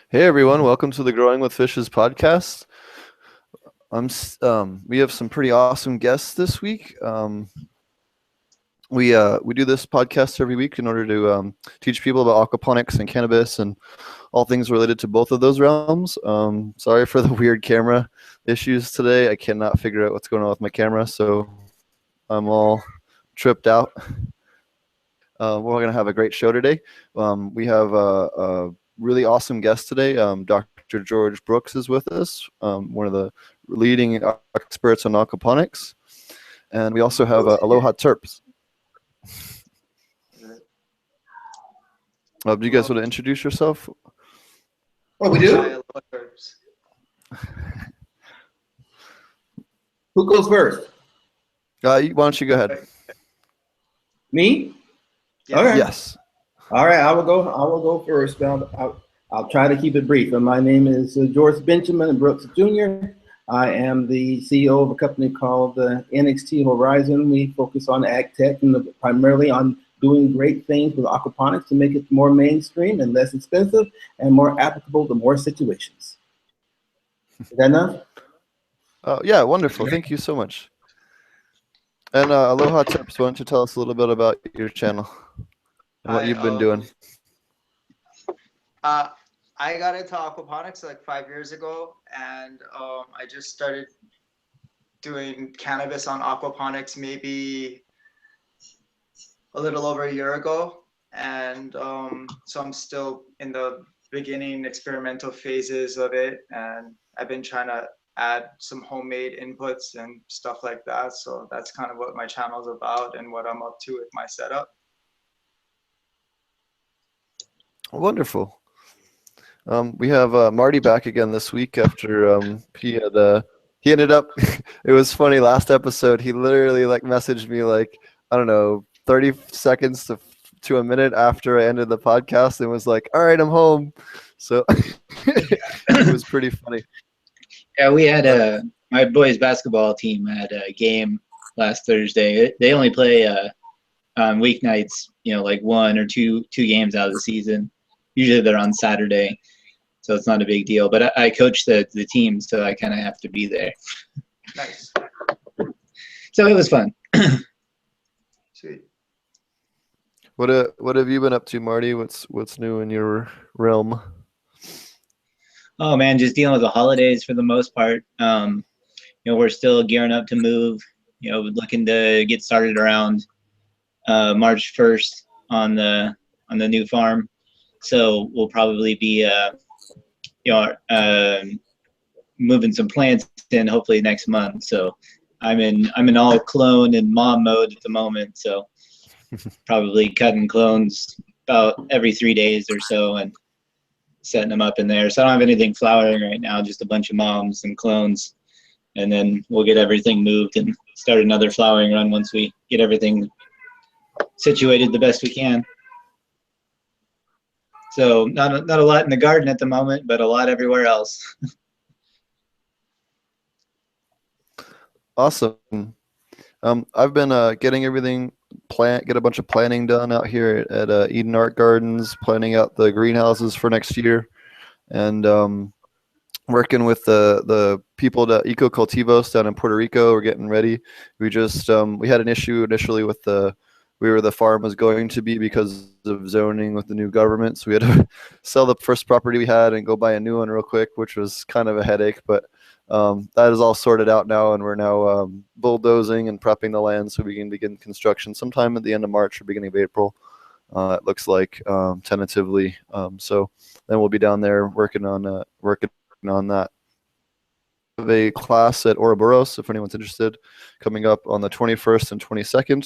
Hey everyone, welcome to the Growing with Fishes podcast. We have some pretty awesome guests this week. We do this podcast every week in order to teach people about aquaponics and cannabis and all things related to both of those realms. Sorry for the weird camera issues today. I cannot figure out what's going on with my camera, so I'm all tripped out. We're going to have a great show today. We have a really awesome guest today. Dr. George Brooks is with us, one of the leading experts on aquaponics. And we also have Aloha Terps. Do you guys want to introduce yourself? Oh, we do? Who goes first? Why don't you go ahead? Me? Yes. All right. Yes. All right, I will go first. I'll try to keep it brief. And my name is George Benjamin Brooks Jr. I am the CEO of a company called NXT Horizon. We focus on ag tech and primarily on doing great things with aquaponics to make it more mainstream and less expensive and more applicable to more situations. Is that enough? Yeah, wonderful. Thank you so much. And Aloha Terps, why don't you tell us a little bit about your channel and what you've been doing? I got into aquaponics like 5 years ago, and I just started doing cannabis on aquaponics maybe a little over a year ago, and so I'm still in the beginning experimental phases of it, and I've been trying to add some homemade inputs and stuff like that. So that's kind of what my channel's about and what I'm up to with my setup. Wonderful. We have Marty back again this week after he ended up. It was funny last episode. He literally messaged me I don't know 30 seconds to a minute after I ended the podcast and was like, "All right, I'm home." So it was pretty funny. Yeah, we had my boys' basketball team had a game last Thursday. They only play on weeknights, like one or two games out of the season. Usually they're on Saturday, so it's not a big deal. But I coach the team, so I kind of have to be there. Nice. So it was fun. Sweet. What have you been up to, Marty? What's new in your realm? Oh man, just dealing with the holidays for the most part. We're still gearing up to move. Looking to get started around March 1st on the new farm. So we'll probably be moving some plants in hopefully next month. So I'm in all clone and mom mode at the moment. So probably cutting clones about every 3 days or so and setting them up in there. So I don't have anything flowering right now, just a bunch of moms and clones. And then we'll get everything moved and start another flowering run once we get everything situated the best we can. So not a lot in the garden at the moment, but a lot everywhere else. Awesome. I've been getting everything get a bunch of planning done out here at Eden Art Gardens, planning out the greenhouses for next year, and working with the people at Eco Cultivos down in Puerto Rico. We're getting ready. We just we had an issue initially with where the farm was going to be because of zoning with the new government. So we had to sell the first property we had and go buy a new one real quick, which was kind of a headache. But that is all sorted out now, and we're now bulldozing and prepping the land so we can begin construction sometime at the end of March or beginning of April. It looks like tentatively. So then we'll be down there working on that. Of a class at Ouroboros, if anyone's interested, coming up on the 21st and 22nd.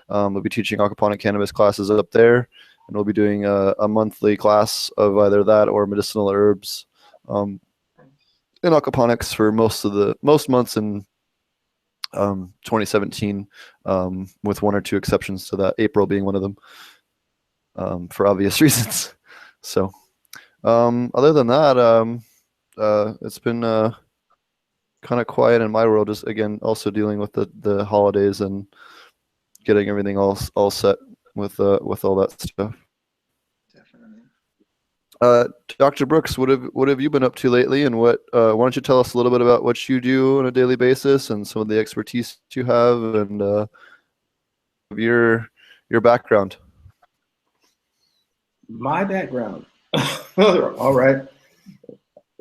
We'll be teaching aquaponic cannabis classes up there, and we'll be doing a monthly class of either that or medicinal herbs in aquaponics for most months in 2017, with one or two exceptions to that, April being one of them, for obvious reasons. So other than that, it's been kind of quiet in my world, just again also dealing with the holidays and getting everything all set with all that stuff. Definitely. Dr. Brooks, what have you been up to lately, and why don't you tell us a little bit about what you do on a daily basis and some of the expertise you have and your background? My background. All right.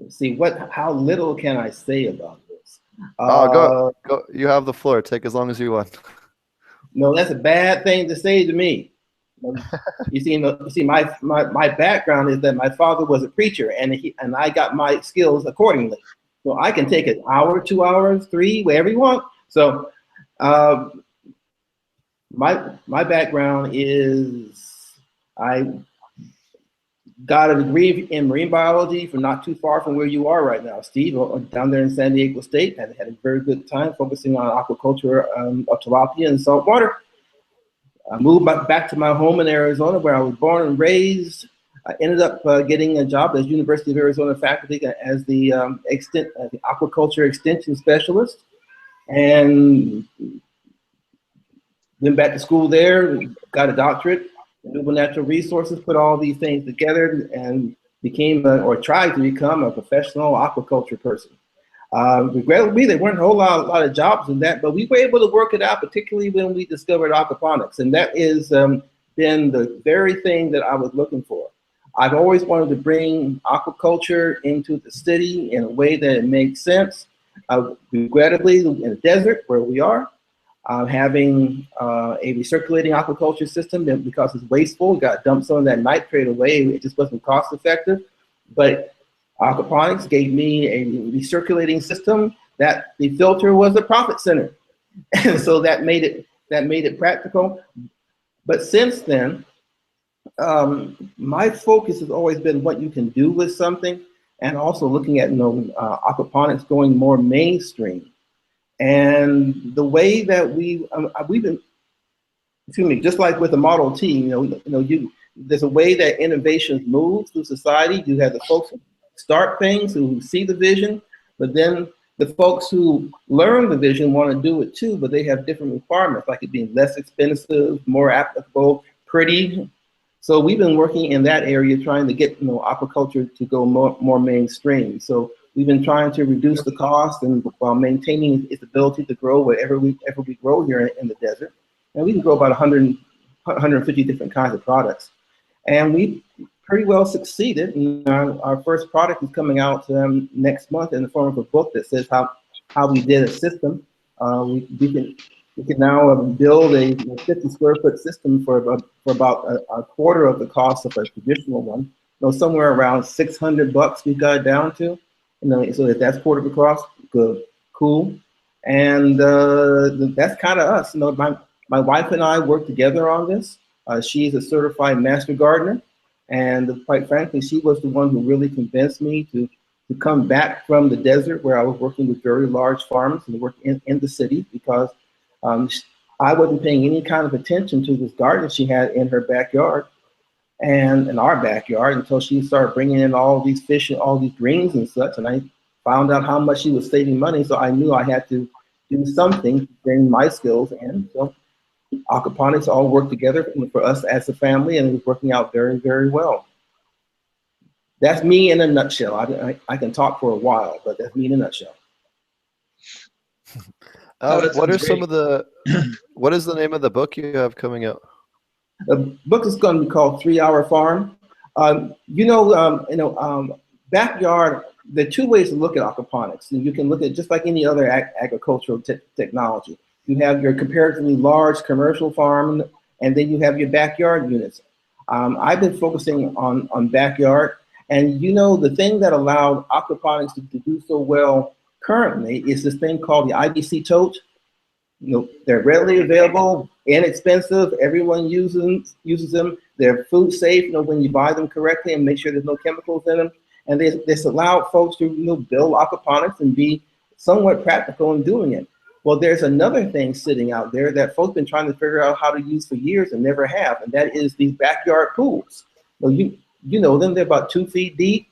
See how little can I say about this? Go Uh, go. You have the floor. Take as long as you want. no, that's a bad thing to say to me. My background is that my father was a preacher, and I got my skills accordingly. So I can take an hour, 2 hours, three, wherever you want. So uh, my background is I got a degree in marine biology from not too far from where you are right now, Steve, down there in San Diego State, and had a very good time focusing on aquaculture of tilapia and saltwater. I moved back to my home in Arizona, where I was born and raised. I ended up getting a job as University of Arizona faculty as the the aquaculture extension specialist, and went back to school there, got a doctorate in renewable natural resources, put all these things together, and became or tried to become a professional aquaculture person. Regrettably, there weren't a whole lot of jobs in that, but we were able to work it out, particularly when we discovered aquaponics, and that is been the very thing that I was looking for. I've always wanted to bring aquaculture into the city in a way that it makes sense. Regrettably, in the desert where we are, having a recirculating aquaculture system that, because it's wasteful, we got to dump some of that nitrate away. It just wasn't cost effective. But aquaponics gave me a recirculating system that the filter was a profit center. And so that made it practical. But since then, my focus has always been what you can do with something, and also looking at aquaponics going more mainstream. And the way that we've been, excuse me, just like with the Model T, there's a way that innovations move through society. You have the folks who start things, who see the vision, but then the folks who learn the vision want to do it too, but they have different requirements, like it being less expensive, more applicable, pretty. So we've been working in that area, trying to get aquaculture to go more mainstream. So we've been trying to reduce the cost and while maintaining its ability to grow wherever we grow here in the desert. And we can grow about 150 different kinds of products. And we pretty well succeeded. And our first product is coming out next month in the form of a book that says how we did a system. We can now build a 50 square foot system for about a quarter of the cost of a traditional one. Somewhere around $600 we got it down to. So if that's quarter of the cost, good, cool. And that's kind of us. My wife and I work together on this. She's a certified master gardener, and quite frankly, she was the one who really convinced me to come back from the desert, where I was working with very large farms, and work in the city, because I wasn't paying any kind of attention to this garden she had in her backyard and in our backyard, until she started bringing in all these fish and all these greens and such. And I found out how much she was saving money. So I knew I had to do something to bring my skills in. So aquaponics all worked together for us as a family, and it was working out very, very well. That's me in a nutshell. I can talk for a while, but that's me in a nutshell. What are some of the? What is the name of the book you have coming out? The book is going to be called 3 Hour Farm. Backyard. There are two ways to look at aquaponics, and you can look at just like any other agricultural technology. You have your comparatively large commercial farm, and then you have your backyard units. I've been focusing on backyard, and the thing that allowed aquaponics to do so well currently is this thing called the IBC tote. They're readily available, inexpensive. Everyone uses them. They're food safe. When you buy them correctly and make sure there's no chemicals in them, and this allowed folks to build aquaponics and be somewhat practical in doing it. Well, there's another thing sitting out there that folks been trying to figure out how to use for years and never have, and that is these backyard pools. You know them. They're about 2 feet deep,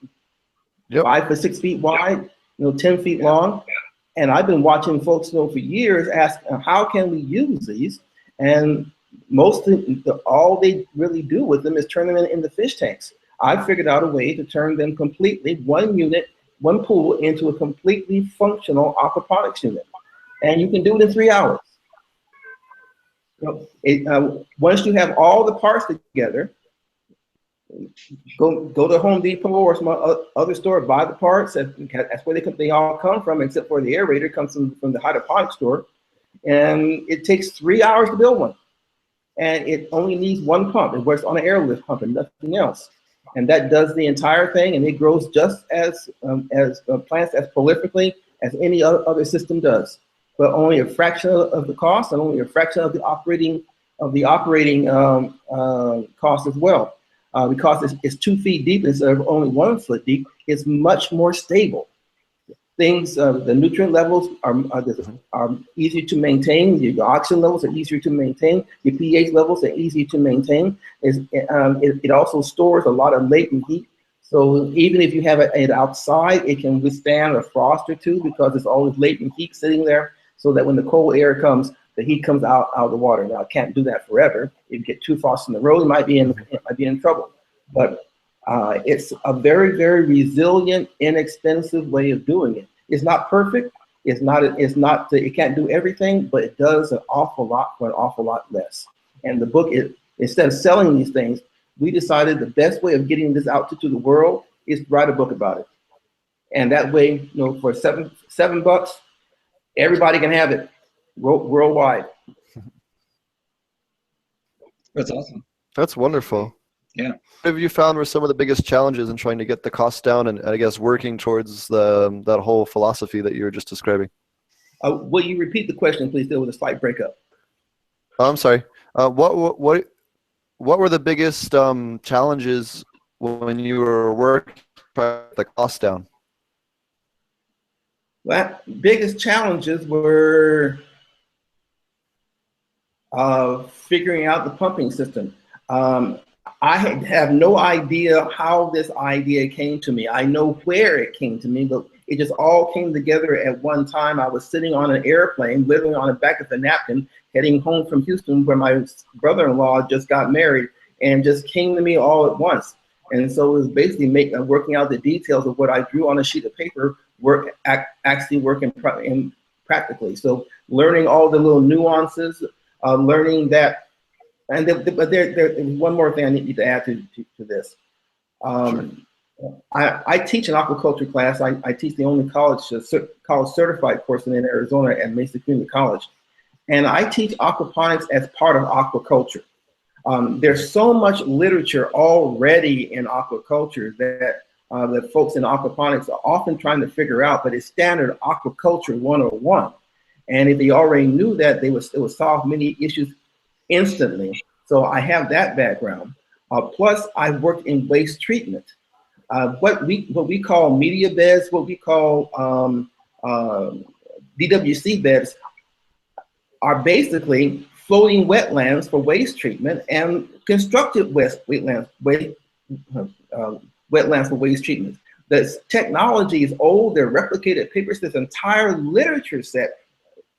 yep. 5 or 6 feet wide, 10 feet long. And I've been watching folks for years ask, how can we use these? And all they really do with them is turn them into fish tanks. I figured out a way to turn them completely, one unit, one pool, into a completely functional aquaponics unit. And you can do it in 3 hours. Once you have all the parts together, go to Home Depot or some other store, buy the parts. That's where they all come from, except for the aerator comes from the hydroponic store. And it takes 3 hours to build one. And it only needs one pump. It works on an airlift pump and nothing else. And that does the entire thing, and it grows just as plants as prolifically as any other system does, but only a fraction of the cost and only a fraction of the operating cost as well. Because it's 2 feet deep instead of only 1 foot deep, it's much more stable. The nutrient levels are easier to maintain. Your oxygen levels are easier to maintain. Your pH levels are easier to maintain. It also stores a lot of latent heat. So even if you have it outside, it can withstand a frost or two because it's always latent heat sitting there, so that when the cold air comes, the heat comes out of the water. Now, it can't do that forever. If you get 2 frosts in a row, it might be in trouble. But it's a very, very resilient, inexpensive way of doing it. It's not perfect. It can't do everything, but it does an awful lot for an awful lot less. And the book, instead of selling these things, we decided the best way of getting this out to the world is to write a book about it. And that way, for $7, everybody can have it worldwide. That's awesome. That's wonderful. Yeah. What have you found were some of the biggest challenges in trying to get the cost down and I guess working towards that whole philosophy that you were just describing? Will you repeat the question, please? There was a slight breakup. Oh, I'm sorry. What were the biggest challenges when you were working to get the cost down? Well, biggest challenges were figuring out the pumping system. I have no idea how this idea came to me. I know where it came to me, but it just all came together at one time. I was sitting on an airplane, literally on the back of a napkin, heading home from Houston, where my brother-in-law just got married, and just came to me all at once. And so it was basically working out the details of what I drew on a sheet of paper, actually working practically. So learning all the little nuances, learning that. But there's one more thing I need to add to this. Sure. I teach an aquaculture class. I teach the only college certified course in Arizona at Mesa Community College. And I teach aquaponics as part of aquaculture. There's so much literature already in aquaculture that folks in aquaponics are often trying to figure out, but it's standard aquaculture 101. And if they already knew that, it would solve many issues instantly. So I have that background. Plus, I've worked in waste treatment. What we call media beds, what we call DWC beds, are basically floating wetlands for waste treatment and constructed wetlands for waste treatment. The technology is old. They're replicated papers. There's an entire literature set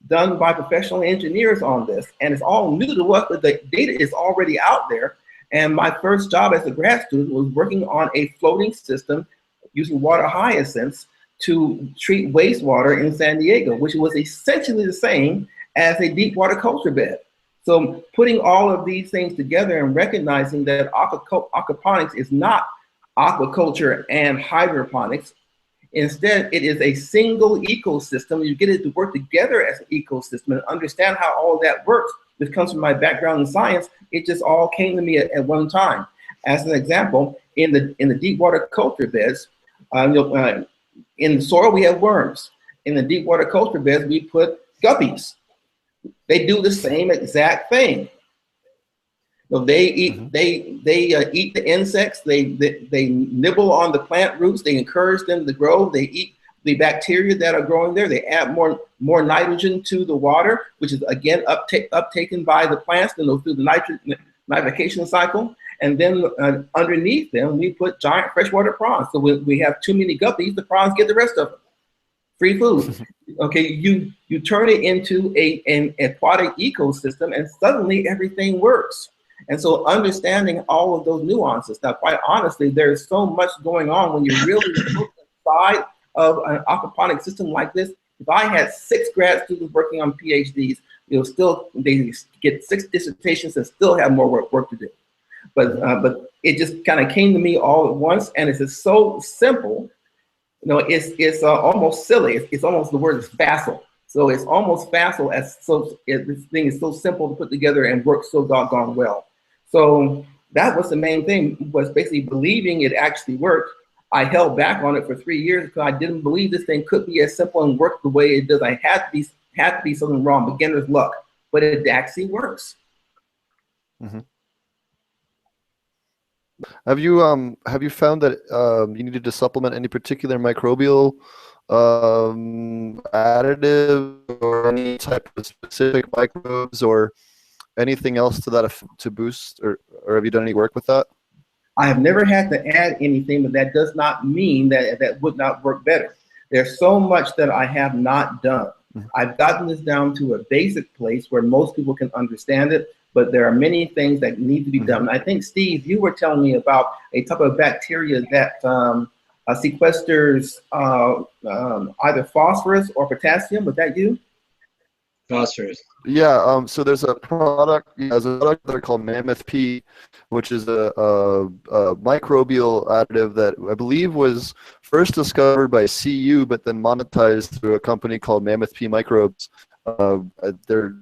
done by professional engineers on this, and it's all new to us, but the data is already out there. And my first job as a grad student was working on a floating system using water hyacinths to treat wastewater in San Diego, which was essentially the same as a deep water culture bed. So putting all of these things together and recognizing that aquaponics is not aquaculture and hydroponics. Instead, it is a single ecosystem. You get it to work together as an ecosystem and understand how all of that works, which comes from my background in science. It just all came to me at one time. As an example, in the deep water culture beds, in the soil we have worms. In the deep water culture beds, we put guppies. They do the same exact thing. So they eat eat the insects. They nibble on the plant roots. They encourage them to grow. They eat the bacteria that are growing there. They add more nitrogen to the water, which is again uptaken by the plants and through the nitrification cycle. And then underneath them, we put giant freshwater prawns. So when we have too many guppies, the prawns get the rest of them. Free food. Okay, you turn it into an aquatic ecosystem, and suddenly everything works. And so understanding all of those nuances. Now, quite honestly, there's so much going on when you really look inside of an aquaponic system like this. If I had 6 grad students working on PhDs, they get 6 dissertations and still have more work to do. But it just kind of came to me all at once, and it's just so simple. It's almost silly. It's almost, the word is facile. So it's almost facile this thing is so simple to put together and works so doggone well. So that was the main thing, was basically believing it actually worked. I held back on it for 3 years because I didn't believe this thing could be as simple and work the way it does. I had to be something wrong, beginner's luck, but it actually works. Mm-hmm. Have you found that you needed to supplement any particular microbial additive or any type of specific microbes or anything else to that to boost, or have you done any work with that? I have never had to add anything, but that does not mean that would not work better. There's so much that I have not done. Mm-hmm. I've gotten this down to a basic place where most people can understand it, but there are many things that need to be done. I think, Steve, you were telling me about a type of bacteria that sequesters either phosphorus or potassium. Was that you? Phosphorus. Yeah. So there's a product. There's a product that are called Mammoth P, which is a microbial additive that I believe was first discovered by CU, but then monetized through a company called Mammoth P Microbes. They're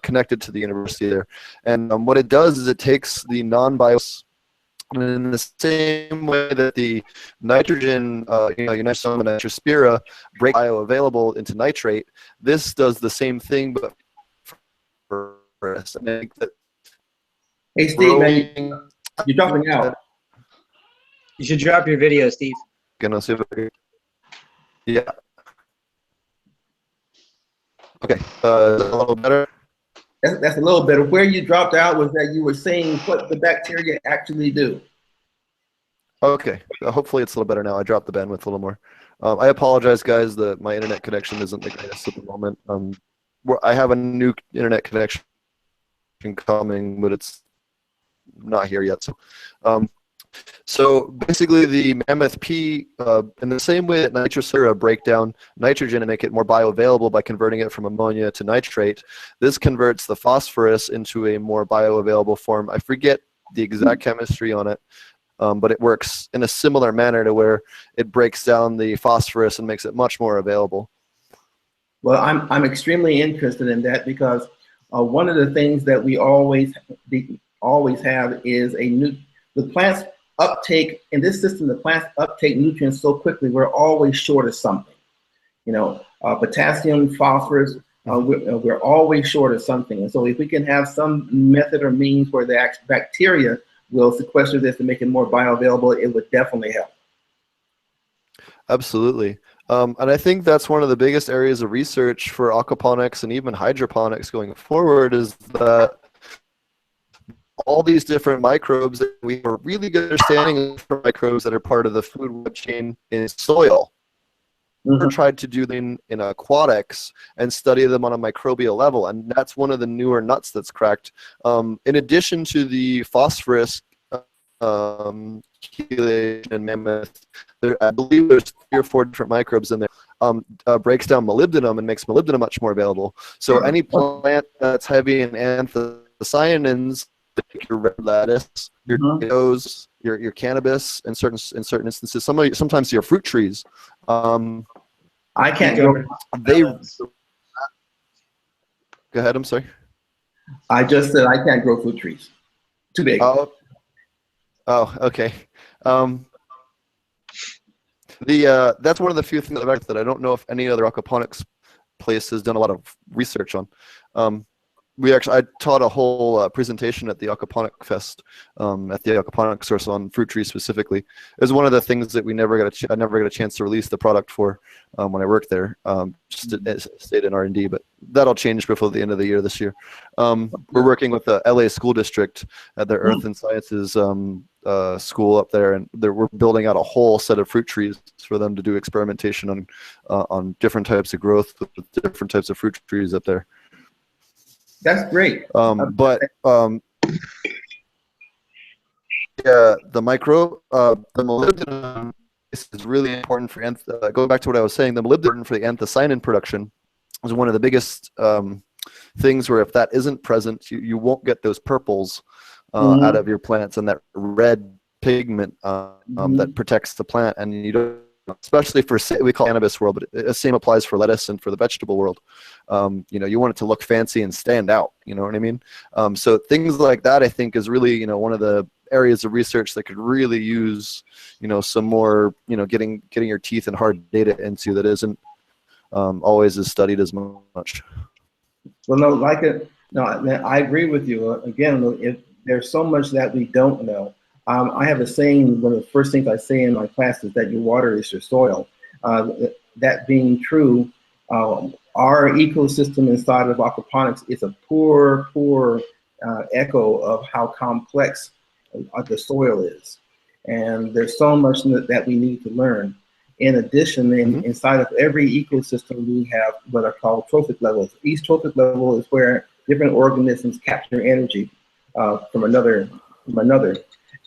connected to the university there, and what it does is it takes the non-bios, and in the same way that the nitrogen, Unisoma nitrospira, break bioavailable into nitrate, this does the same thing, but for us. Hey, Steve, man, you're dropping out. You should drop your video, Steve. Gonna see if yeah. Okay, a little better. That's a little better. Where you dropped out was that you were saying what the bacteria actually do. Okay, hopefully it's a little better now. I dropped the bandwidth a little more. I apologize, guys, that my internet connection isn't the greatest at the moment. I have a new internet connection coming, but it's not here yet. So basically, the Mammoth P, in the same way that nitrospira break down nitrogen and make it more bioavailable by converting it from ammonia to nitrate, this converts the phosphorus into a more bioavailable form. I forget the exact chemistry on it, but it works in a similar manner to where it breaks down the phosphorus and makes it much more available. Well, I'm extremely interested in that because one of the things that we always have is the plants uptake in this system. The plants uptake nutrients so quickly, we're always short of something. Potassium, phosphorus, we're always short of something. And so if we can have some method or means where the bacteria will sequester this and make it more bioavailable, it would definitely help. Absolutely. And I think that's one of the biggest areas of research for aquaponics and even hydroponics going forward, is that all these different microbes that we have a really good understanding of microbes that are part of the food web chain in soil. We're tried to do them in aquatics and study them on a microbial level, and that's one of the newer nuts that's cracked. In addition to the phosphorus chelation and mammoth, I believe there's 3 or 4 different microbes in there. Breaks down molybdenum and makes molybdenum much more available. So any plant that's heavy in anthocyanins, like your red lettuce, your tomatoes, your cannabis, in certain instances, sometimes your fruit trees. I can't go. Go ahead. I'm sorry. I just said I can't grow fruit trees. Too big. Oh, okay. That's one of the few things that I don't know if any other aquaponics place has done a lot of research on. I taught a whole presentation at the Aquaponic Fest, at the Aquaponic Source on fruit trees specifically. It was one of the things that I never got a chance to release the product for when I worked there. Just stayed in R&D, but that'll change before the end of the year this year. We're working with the LA School District at their Earth and Sciences school up there, and we're building out a whole set of fruit trees for them to do experimentation on different types of growth with different types of fruit trees up there. That's great. But The molybdenum is really important for going back to what I was saying. The molybdenum for the anthocyanin production is one of the biggest things where if that isn't present, you won't get those purples out of your plants and that red pigment that protects the plant. And you don't, especially for, we call cannabis world, but the same applies for lettuce and for the vegetable world. You want it to look fancy and stand out. You know what I mean? So things like that, I think, is really one of the areas of research that could really use some more getting your teeth and hard data into that isn't always as studied as much. Well, no, I agree with you. Again, if there's so much that we don't know. I have a saying, one of the first things I say in my class is that your water is your soil. That being true, our ecosystem inside of aquaponics is a poor echo of how complex the soil is. And there's so much that we need to learn. In addition, inside of every ecosystem, we have what are called trophic levels. Each trophic level is where different organisms capture energy from another.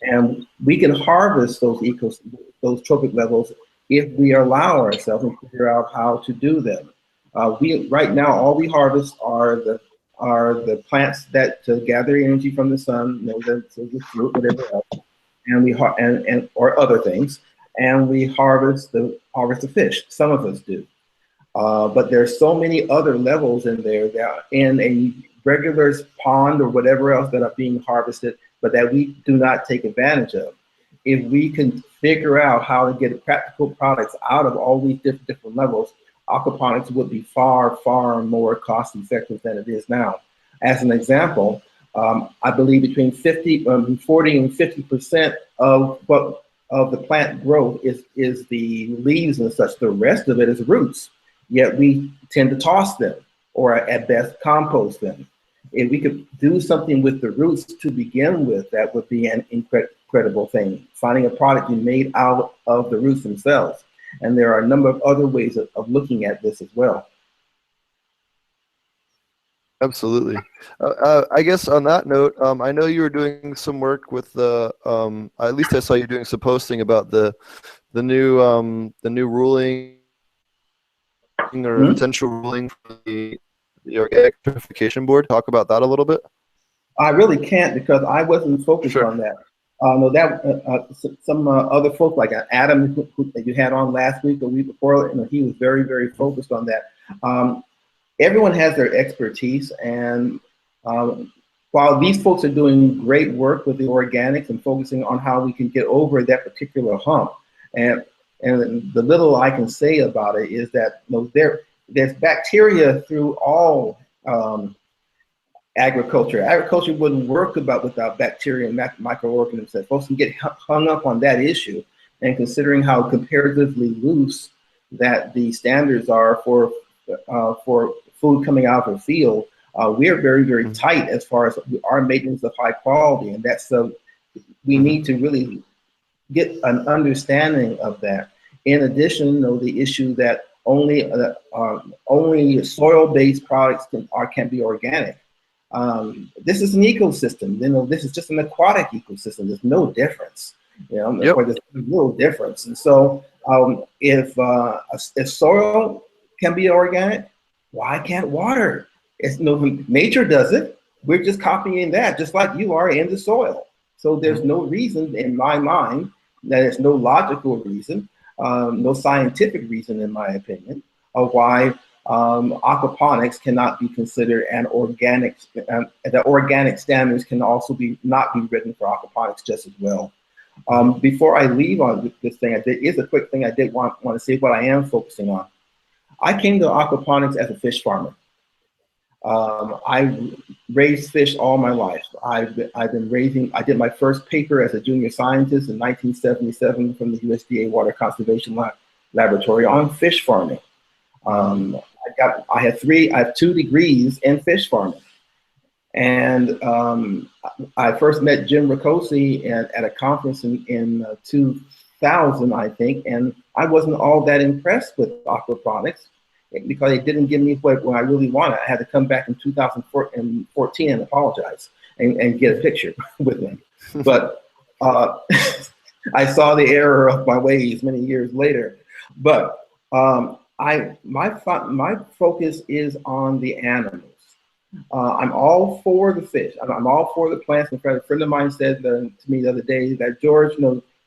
And we can harvest those trophic levels if we allow ourselves and figure out how to do them. Right now, all we harvest are the plants that gather energy from the sun, the fruit, whatever else, and or other things. And we harvest the fish. Some of us do, but there's so many other levels in there that in a regular pond or whatever else that are being harvested, but that we do not take advantage of. If we can figure out how to get practical products out of all these different levels, aquaponics would be far more cost effective than it is now. As an example, I believe between 40 and 50% of the plant growth is the leaves and such. The rest of it is roots. Yet we tend to toss them, or at best compost them. If we could do something with the roots to begin with, that would be an incredible thing. Finding a product you made out of the roots themselves. And there are a number of other ways of looking at this as well. Absolutely. I guess on that note, I know you were doing some work with the. At least I saw you doing some posting about the new ruling or potential ruling for the Organic Certification Board. Talk about that a little bit. I really can't because I wasn't focused on that. Some other folks like Adam, who you had on last week or week before, he was very focused on that. Everyone has their expertise, and while these folks are doing great work with the organics and focusing on how we can get over that particular hump, and the little I can say about it is that there's bacteria through all agriculture. Agriculture wouldn't work without bacteria and microorganisms. That folks can get hung up on that issue, and considering how comparatively loose that the standards are for food coming out of the field, we're very tight as far as our maintenance of high quality, and that's we need to really get an understanding of that. In addition, the issue that only soil-based products can be organic. This is an ecosystem. This is just an aquatic ecosystem. There's no difference. Or there's a little difference. And so, if soil can be organic, why can't water? Nature does it. We're just copying that, just like you are in the soil. So there's no reason in my mind, there's no logical reason, no scientific reason, in my opinion, of why aquaponics cannot be considered an organic. The organic standards can also not be written for aquaponics just as well. Before I leave on this thing, is a quick thing I did want to say what I am focusing on. I came to aquaponics as a fish farmer. I raised fish all my life. I did my first paper as a junior scientist in 1977 from the USDA Water Conservation Laboratory on fish farming. I have 2 degrees in fish farming. And I first met Jim Ricosi at a conference in 2000, I think, and I wasn't all that impressed with aquaponics because it didn't give me what I really wanted. I had to come back in 2014 and apologize. and get a picture with them. But I saw the error of my ways many years later. But my focus is on the animals. I'm all for the fish. I'm all for the plants. In fact, a friend of mine said to me the other day that, George,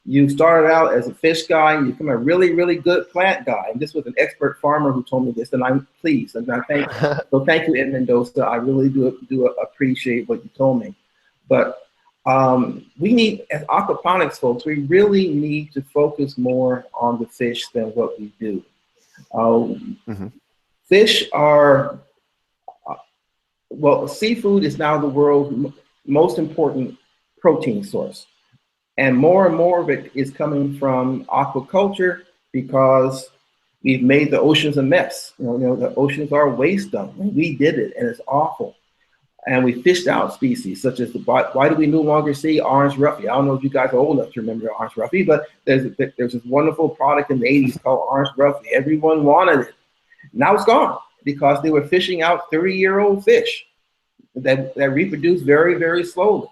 you started out as a fish guy and you become a really, really good plant guy. And this was an expert farmer who told me this, and I'm pleased. And thank you, Ed Mendoza. I really do appreciate what you told me. But we need, as aquaponics folks, we really need to focus more on the fish than what we do. Fish are, well, seafood is now the world's most important protein source. And more of it is coming from aquaculture because we've made the oceans a mess. The oceans are a waste dump. We did it, and it's awful. And we fished out species such as why do we no longer see orange roughy? I don't know if you guys are old enough to remember orange roughy, but there's this wonderful product in the 80s called orange roughy. Everyone wanted it. Now it's gone because they were fishing out 30-year-old fish that reproduce very, very slowly.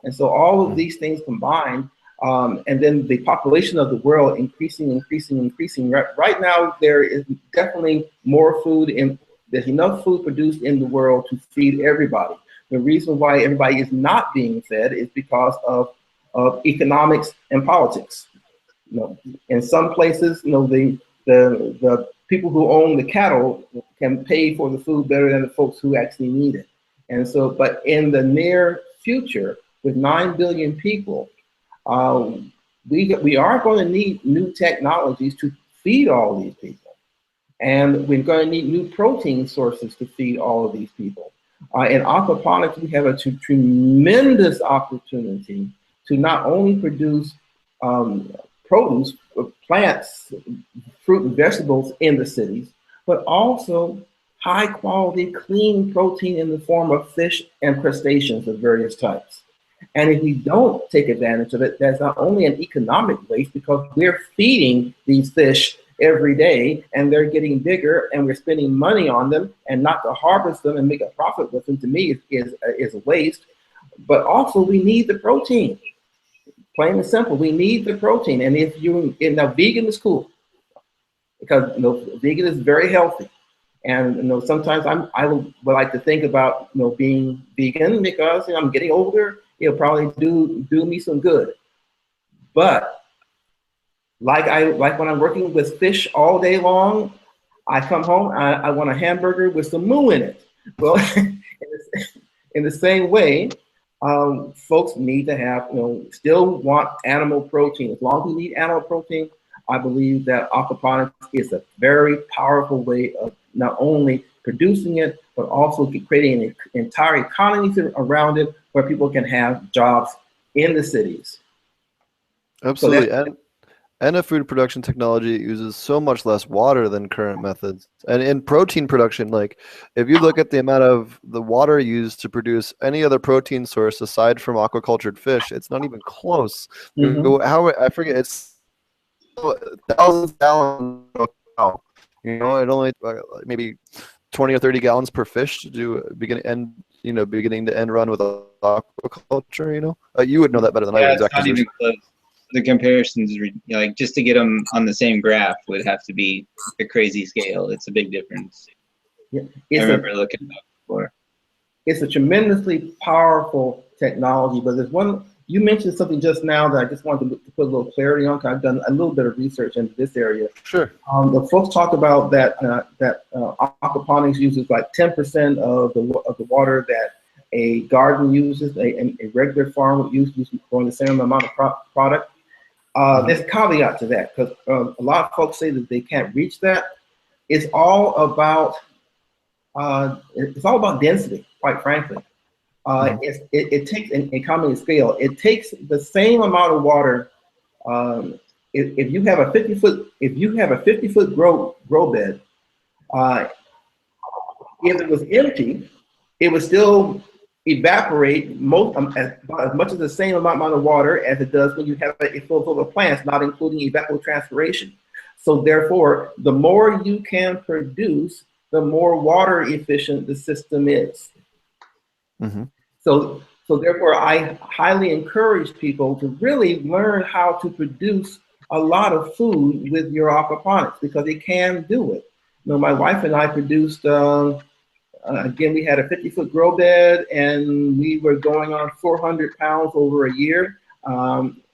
And so all of these things combined, and then the population of the world increasing. Right now, there is definitely more food, and there's enough food produced in the world to feed everybody. The reason why everybody is not being fed is because of economics and politics. In some places, the people who own the cattle can pay for the food better than the folks who actually need it. And so, but in the near future, with 9 billion people, we are going to need new technologies to feed all these people. And we're going to need new protein sources to feed all of these people. In aquaponics, we have a tremendous opportunity to not only produce produce, plants, fruit and vegetables in the cities, but also high quality, clean protein in the form of fish and crustaceans of various types. And if we don't take advantage of it, that's not only an economic waste because we're feeding these fish every day and they're getting bigger and we're spending money on them, and not to harvest them and make a profit with them, to me is a waste. But also we need the protein. Plain and simple, we need the protein. And if now vegan is cool because vegan is very healthy. And sometimes I would like to think about being vegan because I'm getting older. It'll probably do me some good. But like when I'm working with fish all day long, I come home, I want a hamburger with some moo in it. Well, in the same way, folks need to have, still want animal protein. As long as we need animal protein, I believe that aquaponics is a very powerful way of not only producing it, but also creating an entire economy around it where people can have jobs in the cities. Absolutely. So and a food production technology uses so much less water than current methods. And in protein production, like if you look at the amount of the water used to produce any other protein source aside from aquacultured fish, it's not even close. I forget, it's thousands of gallons of cow. It only maybe 20 or 30 gallons per fish to do beginning to end run with aquaculture. You would know that better than I would. It's not even close. The comparisons, just to get them on the same graph would have to be a crazy scale. It's a big difference. Yeah, I remember looking at that before. It's a tremendously powerful technology, but there's one, you mentioned something just now that I just wanted to put a little clarity on, because I've done a little bit of research into this area. Sure. The folks talk about that aquaponics uses like 10% of the water that a garden uses, a regular farm would use growing the same amount of product. There's a caveat to that, because a lot of folks say that they can't reach that. It's all about density, quite frankly. It takes an economy of scale. It takes the same amount of water. If you have a 50-foot grow bed, if it was empty, it would still evaporate as much as the same amount of water as it does when you have it full of plants, not including evapotranspiration. So therefore, the more you can produce, the more water efficient the system is. So So therefore, I highly encourage people to really learn how to produce a lot of food with your aquaponics because they can do it. You know, my wife and I produced, again, we had a 50-foot grow bed and we were going on 400 pounds over a year.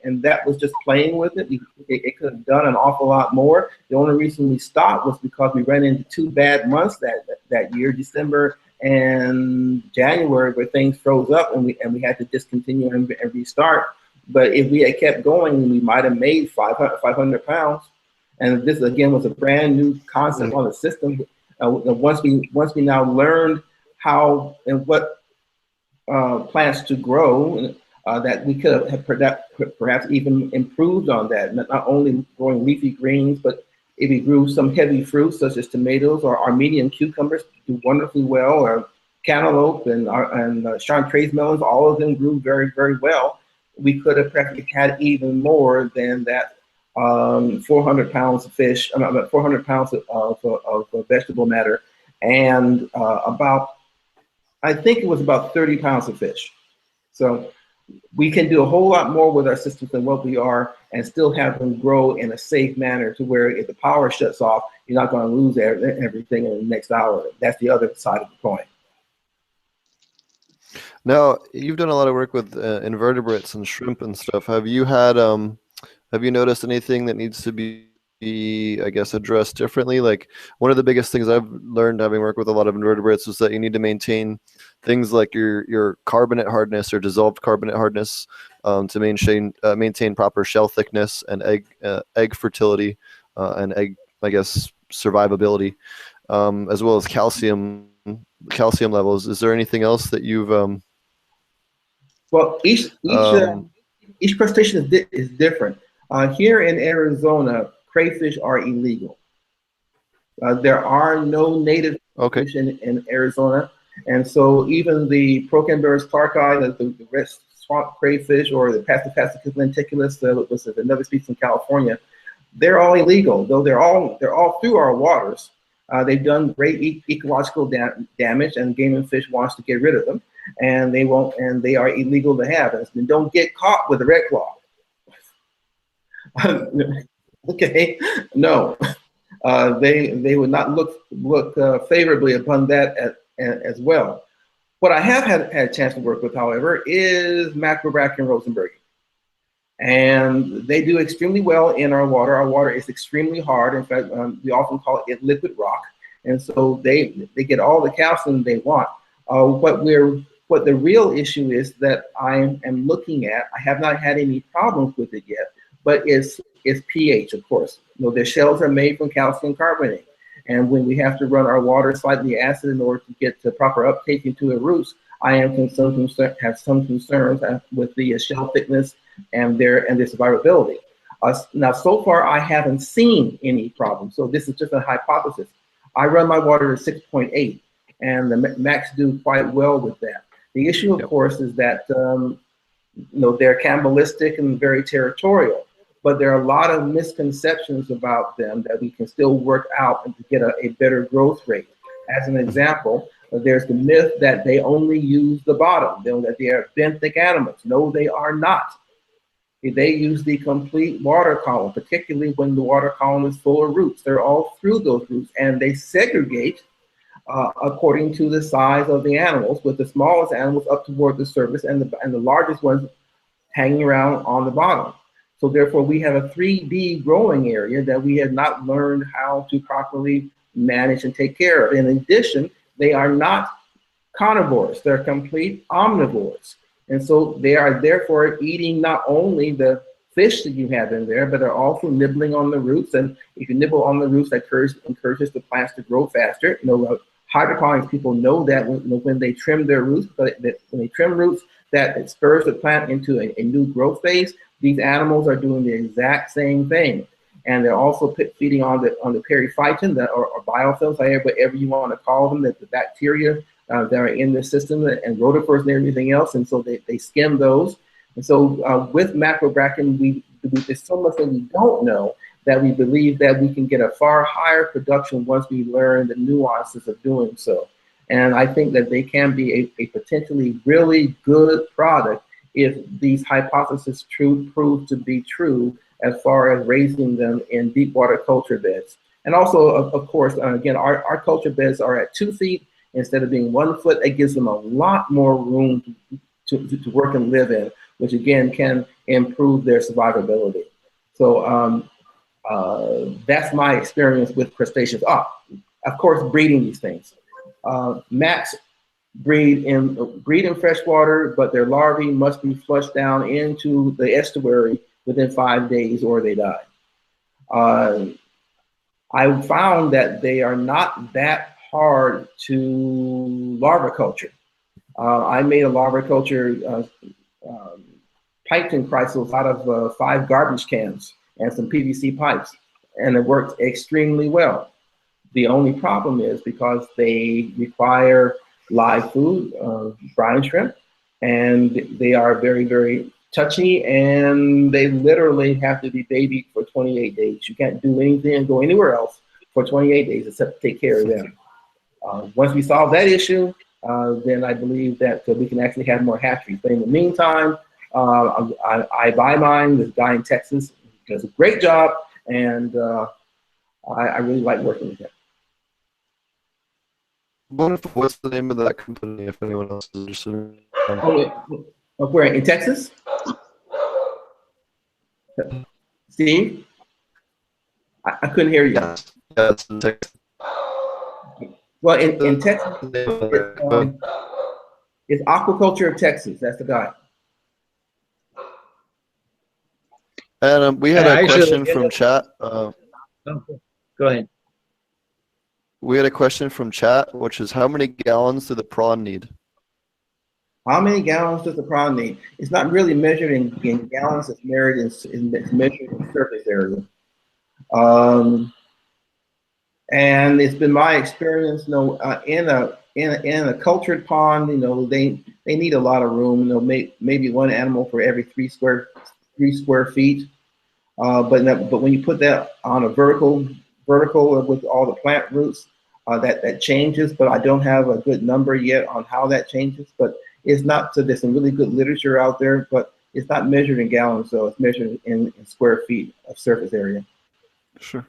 And that was just playing with it. It could have done an awful lot more. The only reason we stopped was because we ran into two bad months that year, December and January, where things froze up and we had to discontinue and restart. But if we had kept going, we might have made 500 pounds. And this again was a brand new concept on the system. Once we now learned how and what plants to grow, that we could have perhaps even improved on that. Not only growing leafy greens, but if we grew some heavy fruits such as tomatoes or Armenian cucumbers do wonderfully well, or cantaloupe and Chantraise melons, all of them grew very, very well. We could have practically had even more than that 400 pounds of fish, 400 pounds of vegetable matter, and I think it was about 30 pounds of fish. So we can do a whole lot more with our systems than what we are and still have them grow in a safe manner to where if the power shuts off, you're not going to lose everything in the next hour. That's the other side of the coin. Now, you've done a lot of work with invertebrates and shrimp and stuff. Have you noticed anything that needs to be, I guess, addressed differently? Like, one of the biggest things I've learned having worked with a lot of invertebrates is that you need to maintain things like your carbonate hardness or dissolved carbonate hardness to maintain proper shell thickness and egg fertility and egg, I guess, survivability, as well as calcium levels. Is there anything else that you've Well, each crustacean is different. Here in Arizona, crayfish are illegal. There are no native fish in Arizona, and so even the Procambarus clarki, the red swamp crayfish, or the Pastapasticus lenticulus, which is another species in California, they're all illegal. Though they're all through our waters. They've done great ecological damage, and Game and Fish wants to get rid of them, and they won't. And they are illegal to have. And don't get caught with a red claw. Okay, no, they would not look favorably upon that as well. What I have had a chance to work with, however, is Macrobrachian rosenbergi. And they do extremely well in our water. Our water is extremely hard. In fact, we often call it liquid rock. And so they get all the calcium they want. What the real issue is that I am looking at, I have not had any problems with it yet, but it's pH, of course. You know, their shells are made from calcium carbonate. And when we have to run our water slightly acid in order to get the proper uptake into the roots, I have some concerns with the shell thickness and their survivability. Now, so far, I haven't seen any problems. So this is just a hypothesis. I run my water to 6.8, and the max do quite well with that. The issue, of course, is that they're cannibalistic and very territorial. But there are a lot of misconceptions about them that we can still work out and to get a better growth rate. As an example, there's the myth that they only use the bottom, that they are benthic animals. No, they are not. They use the complete water column, particularly when the water column is full of roots. They're all through those roots, and they segregate according to the size of the animals, with the smallest animals up toward the surface and the largest ones hanging around on the bottom. So therefore, we have a 3D growing area that we have not learned how to properly manage and take care of. In addition, they are not carnivores, they're complete omnivores. And so they are therefore eating not only the fish that you have in there, but they're also nibbling on the roots. And if you nibble on the roots, that encourages the plants to grow faster. Hydroponics people know that when they trim their roots, when they trim roots, that it spurs the plant into a new growth phase. These animals are doing the exact same thing. And they're also feeding on the periphyton, or biofilms, whatever you want to call them, the bacteria that are in the system, and rotifers and everything else. And so they skim those. And so with macrobrachian, there's so much that we don't know that we believe that we can get a far higher production once we learn the nuances of doing so. And I think that they can be a potentially really good product if these hypotheses prove to be true as far as raising them in deep water culture beds. And also, of course, again, our culture beds are at 2 feet instead of being 1 foot. It gives them a lot more room to work and live in, which again can improve their survivability. So that's my experience with crustaceans. Of course, breeding these things. Mats breed in freshwater, but their larvae must be flushed down into the estuary within 5 days or they die. I found that they are not that hard to larviculture. I made a larviculture piping crystals out of 5 garbage cans and some PVC pipes, and it worked extremely well. The only problem is because they require live food, brine shrimp, and they are very, very touchy, and they literally have to be babied for 28 days. You can't do anything and go anywhere else for 28 days except take care of them. Once we solve that issue, then I believe that we can actually have more hatcheries. But in the meantime, I buy mine. This guy in Texas does a great job, and I really like working with him. What's the name of that company if anyone else is interested? Where in Texas? Steve? I couldn't hear you. Yes, it's in Texas. Well, in Texas, it's Aquaculture of Texas. That's the guy. And we had a question from chat. Go ahead. We had a question from chat, which is how many gallons do the prawn need? How many gallons does the prawn need? It's not really measured in gallons. It's measured in surface area. And it's been my experience, in a cultured pond, they need a lot of room. Maybe one animal for every 3 square feet. But when you put that on a vertical with all the plant roots, that changes. But I don't have a good number yet on how that changes. But it's not. So there's some really good literature out there, but it's not measured in gallons. So it's measured in square feet of surface area. Sure.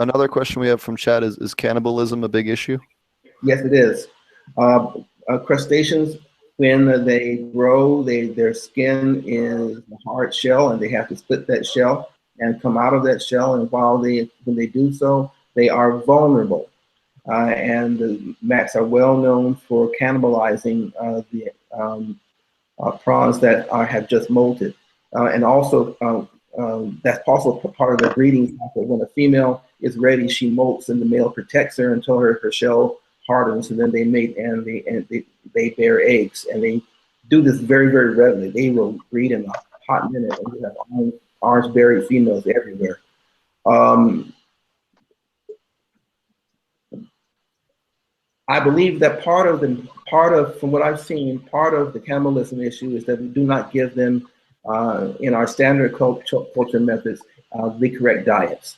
Another question we have from chat is cannibalism a big issue? Yes, it is. Crustaceans, when they grow, their skin is a hard shell, and they have to split that shell and come out of that shell. And when they do so, they are vulnerable. And the mats are well known for cannibalizing the prawns that have just molted. And also, that's also part of the breeding cycle. When a female is ready, she molts, and the male protects her until her shell hardens, and then they mate and they bear eggs. And they do this very, very readily. They will breed in a hot minute, and you have orange-berry females everywhere. I believe that from what I've seen, part of the cannibalism issue is that we do not give them, in our standard culture methods, the correct diets.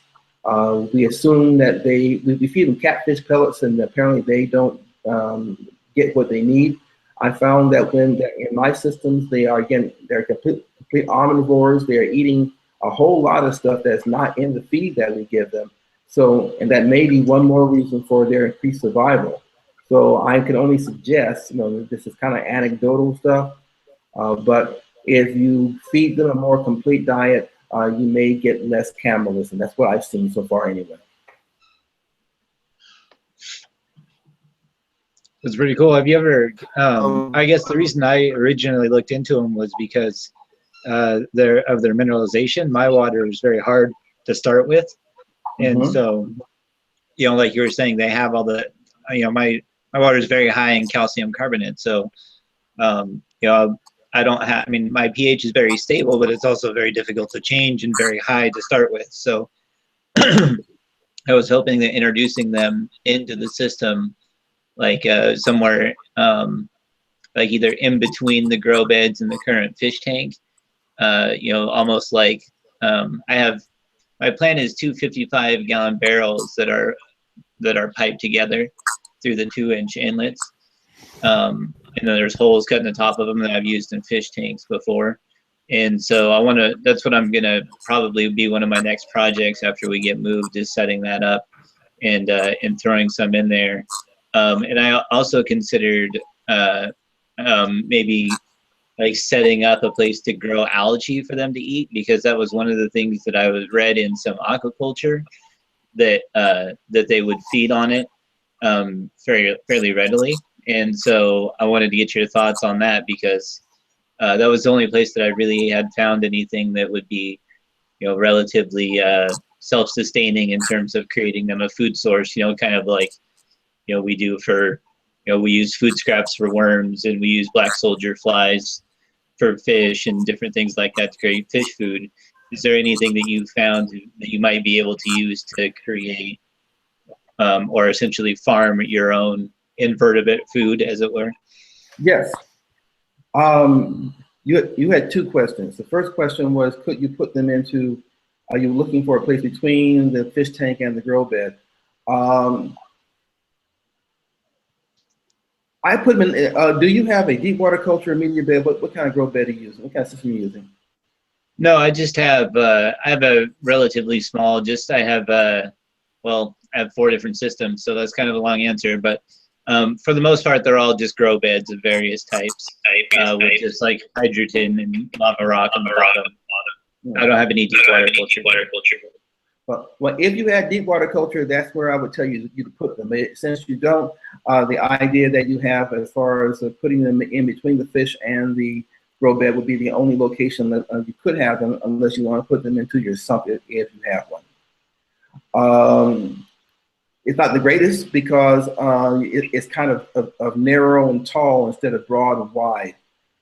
We assume that we feed them catfish pellets, and apparently they don't get what they need. I found that when they're in my systems, they're complete omnivores. They're eating a whole lot of stuff that's not in the feed that we give them. So, and that may be one more reason for their increased survival. So I can only suggest, this is kind of anecdotal stuff, but if you feed them a more complete diet, you may get less cannibalism. That's what I've seen so far anyway. That's pretty cool. Have you ever, I guess the reason I originally looked into them was because of their mineralization. My water is very hard to start with. And so, like you were saying, they have all the, my water is very high in calcium carbonate. So, I don't have, my pH is very stable, but it's also very difficult to change and very high to start with. So I was hoping that introducing them into the system, like somewhere, like either in between the grow beds and the current fish tank, almost like my plan is 2 55-gallon barrels that are piped together through the 2-inch inlets. And then there's holes cut in the top of them that I've used in fish tanks before. And so I want to, that's what I'm going to probably be one of my next projects after we get moved, is setting that up and throwing some in there. And I also considered maybe like setting up a place to grow algae for them to eat, because that was one of the things that I was read in some aquaculture, that that they would feed on it fairly readily. And so I wanted to get your thoughts on that, because that was the only place that I really had found anything that would be, you know, relatively self-sustaining in terms of creating them a food source, you know, kind of like, you know, we do for, you know, we use food scraps for worms, and we use black soldier flies for fish and different things like that to create fish food. Is there anything that you found that you might be able to use to create or essentially farm your own invertebrate food, as it were? Yes. You had two questions. The first question was, could you put them into, are you looking for a place between the fish tank and the grow bed? I put them in, do you have a deep water culture, media bed? What kind of grow bed are you using? What kind of system are you using? No, I just have, I have a relatively small, I have, well, I have 4 different systems, so that's kind of a long answer, but for the most part, they're all just grow beds of various types, with just like hydrogen and lava rock on the bottom. I don't have any deep water culture. Well, if you had deep water culture, that's where I would tell you to put them. Since you don't, the idea that you have as far as putting them in between the fish and the grow bed would be the only location that you could have them, unless you want to put them into your sump if you have one. It's not the greatest because it's kind of narrow and tall instead of broad and wide,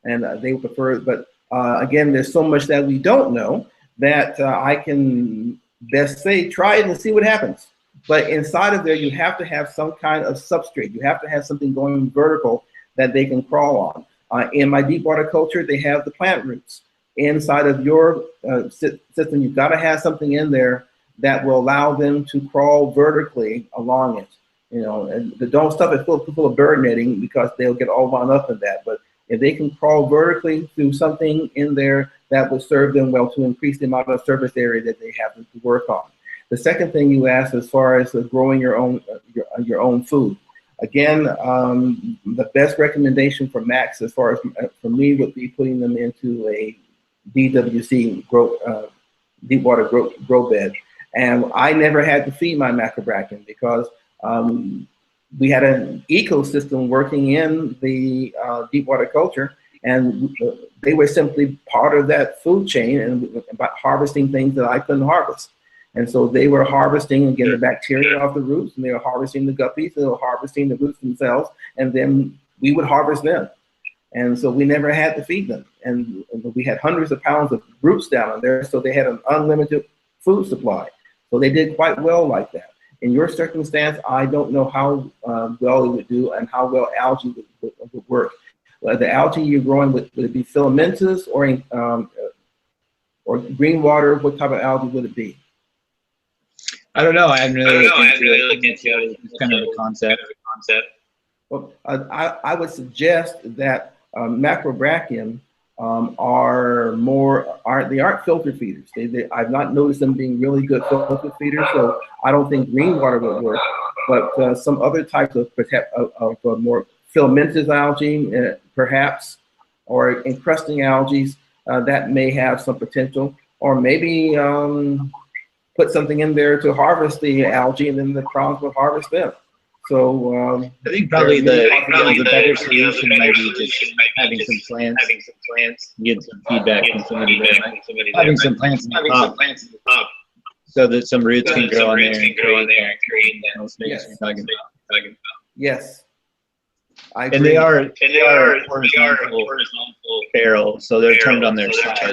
and they would prefer it. But again, there's so much that we don't know that I can best say try it and see what happens. But inside of there, you have to have some kind of substrate. You have to have something going vertical that they can crawl on. In my deep water culture, they have the plant roots. Inside of your system, you've got to have something in there that will allow them to crawl vertically along it. You know, and don't stuff it full of bird netting, because they'll get all wound up in that. But if they can crawl vertically through something in there, that will serve them well to increase the amount of surface area that they have to work on. The second thing you asked, as far as growing your own food, again, the best recommendation for Max, as far as for me, would be putting them into a DWC deep water grow bed. And I never had to feed my macrobrachian, because we had an ecosystem working in the deep water culture, and they were simply part of that food chain and about harvesting things that I couldn't harvest. And so they were harvesting, again, the bacteria off the roots, and they were harvesting the guppies, and they were harvesting the roots themselves, and then we would harvest them. And so we never had to feed them. And we had hundreds of pounds of roots down in there, so they had an unlimited food supply. So they did quite well like that. In your circumstance, I don't know how well it would do and how well algae would work. The algae you're growing, would it be filamentous or green water? What type of algae would it be? I don't know. I haven't really looked into it. It's kind of a concept. Well, I would suggest that macrobrachian aren't filter feeders. I've not noticed them being really good filter feeders, so I don't think green water would work. But some other types of more filamentous algae, perhaps, or encrusting algae, that may have some potential. Or maybe put something in there to harvest the algae, and then the prawns will harvest them. So I think probably the better solution might be just having some plants, get some feedback from somebody there, having some plants in the top, so that some roots can grow on there and create those spaces you're talking about. Yes. And they are horizontal barrel, so they're turned on their side as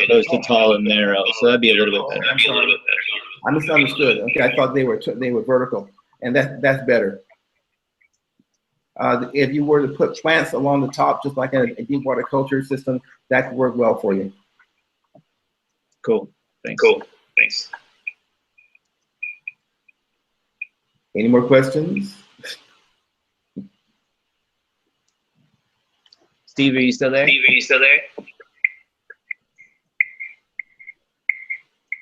opposed to tall and narrow. So that'd be a little bit better. I misunderstood. Okay, I thought they were vertical, and that's better. If you were to put plants along the top, just like a deep water culture system, that could work well for you. Cool. Thanks. Any more questions? Steve, are you still there?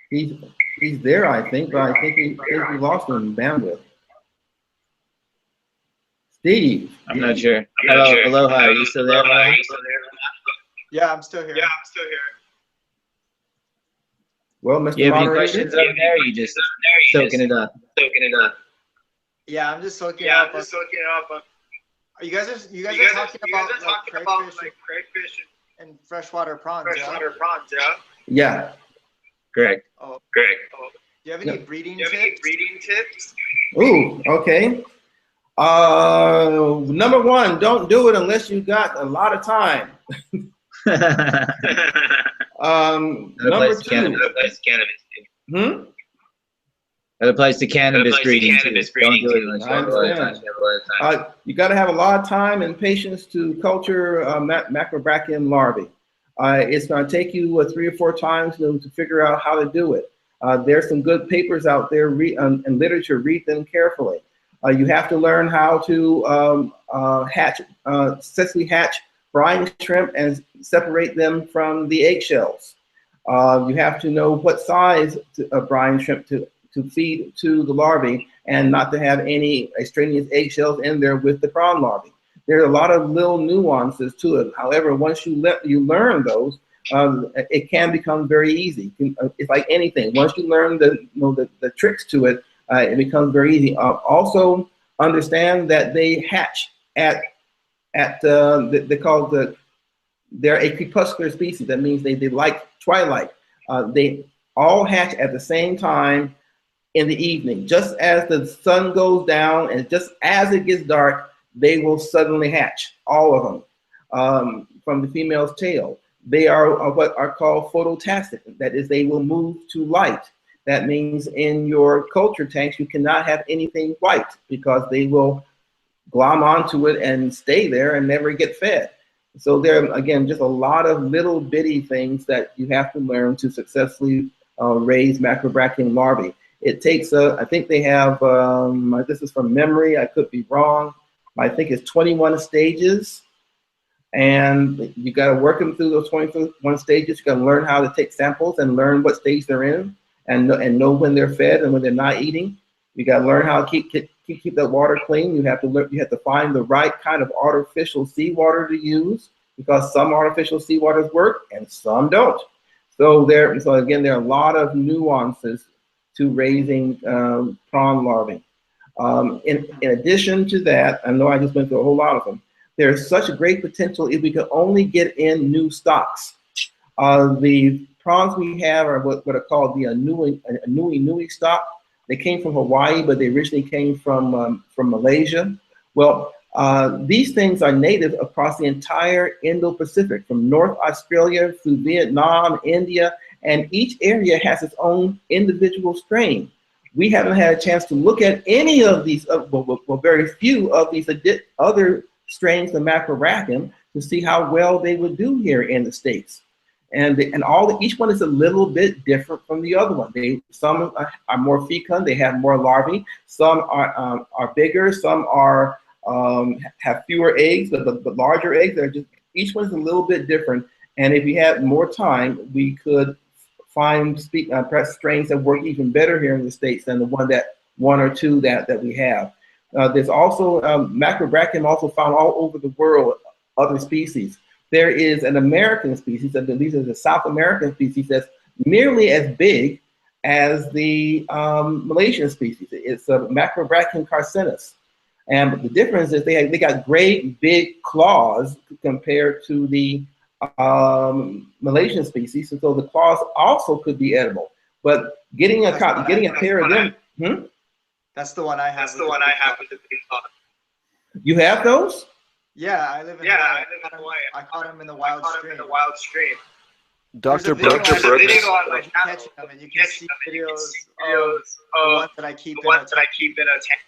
He's there, I think, but I think we lost him in bandwidth. Steve. I'm not sure. Hello, Aloha, are you still there? Yeah, I'm still here. Well, Mr. You have any Moderator? questions over there? Or you just soaking it up? Yeah, I'm just soaking up. You guys are talking about crayfish and freshwater prawns, yeah? Yeah. Correct. Oh, do you have any breeding tips? Ooh, okay. Number one, don't do it unless you got a lot of time. Number two. That applies to cannabis breeding too. Don't do it unless you have a lot of time. You got to have a lot of time and patience to culture macrobrachium larvae. It's going to take you 3 or 4 times to figure out how to do it. There's some good papers out there and literature. Read them carefully. You have to learn how to successfully hatch brine shrimp and separate them from the eggshells. You have to know what size of brine shrimp to feed to the larvae and not to have any extraneous eggshells in there with the prawn larvae. There are a lot of little nuances to it. However, once you learn those, it can become very easy. It's like anything. Once you learn the tricks to it, it becomes very easy. Also, understand that they hatch at they're a crepuscular species. That means they like twilight. They all hatch at the same time in the evening. Just as the sun goes down and just as it gets dark, they will suddenly hatch, all of them, from the female's tail. They are what are called phototastic. That is, they will move to light. That means in your culture tanks, you cannot have anything white because they will glom onto it and stay there and never get fed. So there are, again, just a lot of little bitty things that you have to learn to successfully raise macrobrachium larvae. It takes, I think they have, this is from memory, I could be wrong, I think it's 21 stages. And you got to work them through those 21 stages. You got to learn how to take samples and learn what stage they're in and know when they're fed and when they're not eating. You got to learn how to keep that water clean. You have to find the right kind of artificial seawater to use because some artificial seawaters work and some don't. So again, there are a lot of nuances to raising prawn larvae. In addition to that, I know I just went through a whole lot of them. There's such a great potential if we could only get in new stocks. The prawns we have are what are called the Nui stock. They came from Hawaii, but they originally came from Malaysia. Well, these things are native across the entire Indo-Pacific, from North Australia through Vietnam, India, and each area has its own individual strain. We haven't had a chance to look at any of these, very few of these other strains of macrobrachium to see how well they would do here in the States. And each one is a little bit different from the other one. Some are more fecund, they have more larvae. Some are bigger, some are have fewer eggs, but the larger eggs are just, each one's a little bit different. And if we had more time, we could find perhaps strains that work even better here in the States than the one or two that we have. There's also macrobrachium also found all over the world, other species. There is an American species, I believe is a South American species that's nearly as big as the Malaysian species. It's a macrobrachium carcinus. And the difference is they got great big claws compared to the Malaysian species, and so the claws also could be edible. But getting a pair of them. That's the one I have. With the big claw. You have those? Yeah, I live in Hawaii. I caught them in the wild stream. Dr. Brooks. Brooks. On my catching them, and you can see videos of the ones that I keep in a tank.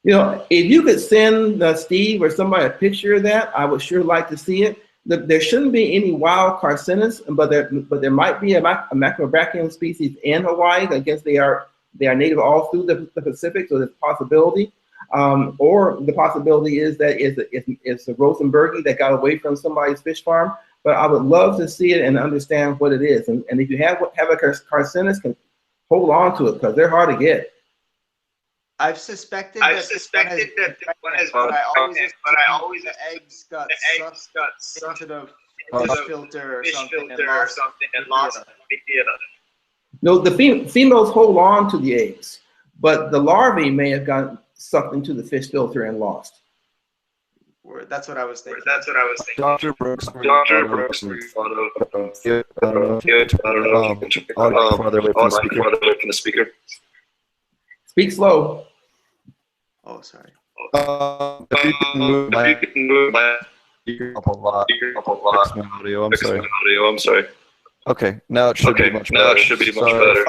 You know, if you could send Steve or somebody a picture of that, I would sure like to see it. There shouldn't be any wild carcinus, but there might be a macrobrachium species in Hawaii. I guess they are native all through the Pacific, so there's a possibility. Or the possibility is that it's a Rosenbergie that got away from somebody's fish farm. But I would love to see it and understand what it is. And if you have a carcinus, can hold on to it because they're hard to get. I've suspected that one has, but I always the eggs got sucked into the fish filter or something and lost via. No, the females hold on to the eggs, but the larvae may have gotten sucked into the fish filter and lost. That's what I was thinking. Dr. Brooks, Dr. Brooks, farther away from the speaker. Speak slow. Oh, sorry. If you can move my speaker up a lot, fix my audio. I'm sorry. Okay, now it should be much better.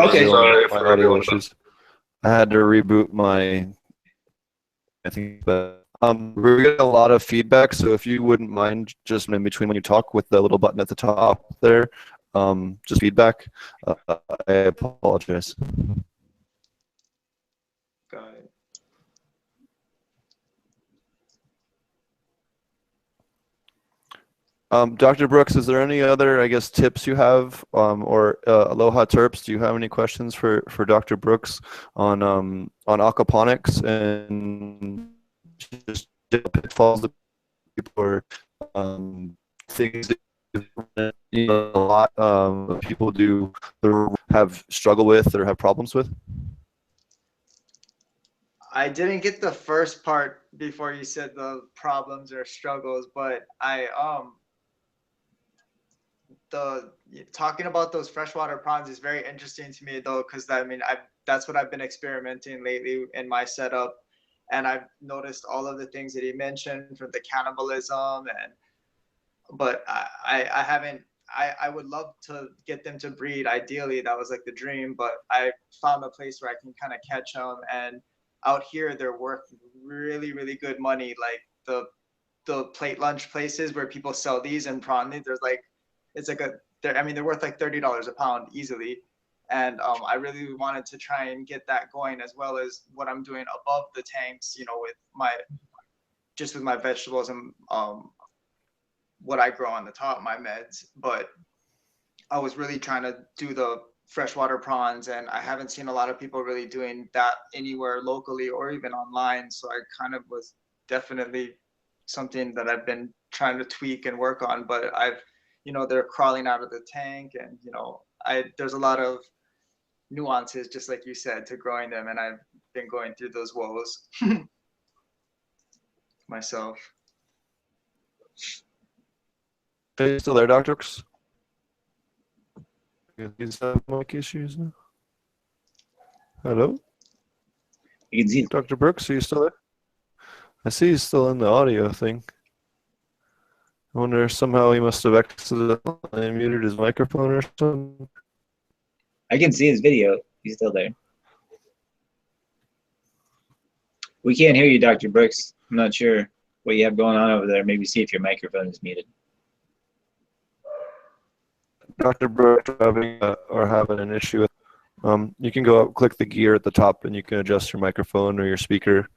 Okay. Sorry for my audio issues. I had to reboot my. I think, but we're getting a lot of feedback. So if you wouldn't mind, just in between when you talk, with the little button at the top there, just feedback. I apologize. Got it. Dr. Brooks, is there any other, I guess, tips you have, or Aloha Terps? Do you have any questions for Dr. Brooks on aquaponics and just pitfalls that people or things that a lot of people do have struggle with or have problems with? I didn't get the first part before you said the problems or struggles, but talking about those freshwater prawns is very interesting to me though, because I mean that's what I've been experimenting lately in my setup, and I've noticed all of the things that he mentioned from the cannibalism but I haven't. I would love to get them to breed. Ideally, that was like the dream, but I found a place where I can kind of catch them, and out here they're worth really, really good money. Like the plate lunch places where people sell these and prawn these, they're worth like $30 a pound easily. And I really wanted to try and get that going, as well as what I'm doing above the tanks, with my vegetables and what I grow on the top, my meds. But I was really trying to do the freshwater prawns, and I haven't seen a lot of people really doing that anywhere locally or even online. So I kind of was definitely something that I've been trying to tweak and work on, but they're crawling out of the tank, and there's a lot of nuances, just like you said, to growing them, and I've been going through those woes myself. Are you still there, Dr. Brooks? These mic issues now. Hello? You can see Dr. Brooks, are you still there? I see he's still in the audio thing. I wonder if somehow he must have accidentally muted his microphone or something. I can see his video. He's still there. We can't hear you, Dr. Brooks. I'm not sure what you have going on over there. Maybe see if your microphone is muted. Dr. Brooks having an issue with. You can go up, click the gear at the top, and you can adjust your microphone or your speaker.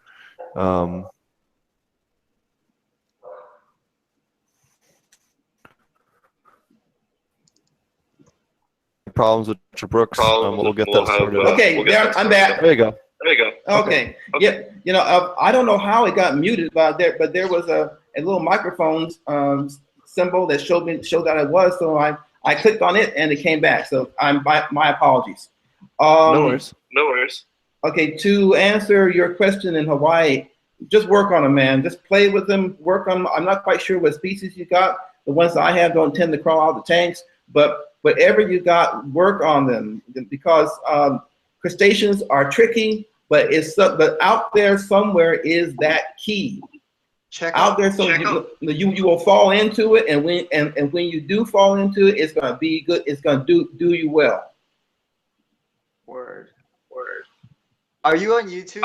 Problems with Dr. Brooks. We'll get that sorted out. Okay, I'm back. There you go. Okay. Yeah. I don't know how it got muted, but there was a little microphone symbol that showed that it was. So I clicked on it and it came back. So my apologies. No worries. Okay, to answer your question in Hawaii, just work on them, man. Just play with them, work on them. I'm not quite sure what species you got. The ones that I have don't tend to crawl out of the tanks, but whatever you got, work on them, because crustaceans are tricky, but out there somewhere is that key. You will fall into it, and when you do fall into it, it's gonna be good. It's gonna do you well. Word. Are you on YouTube?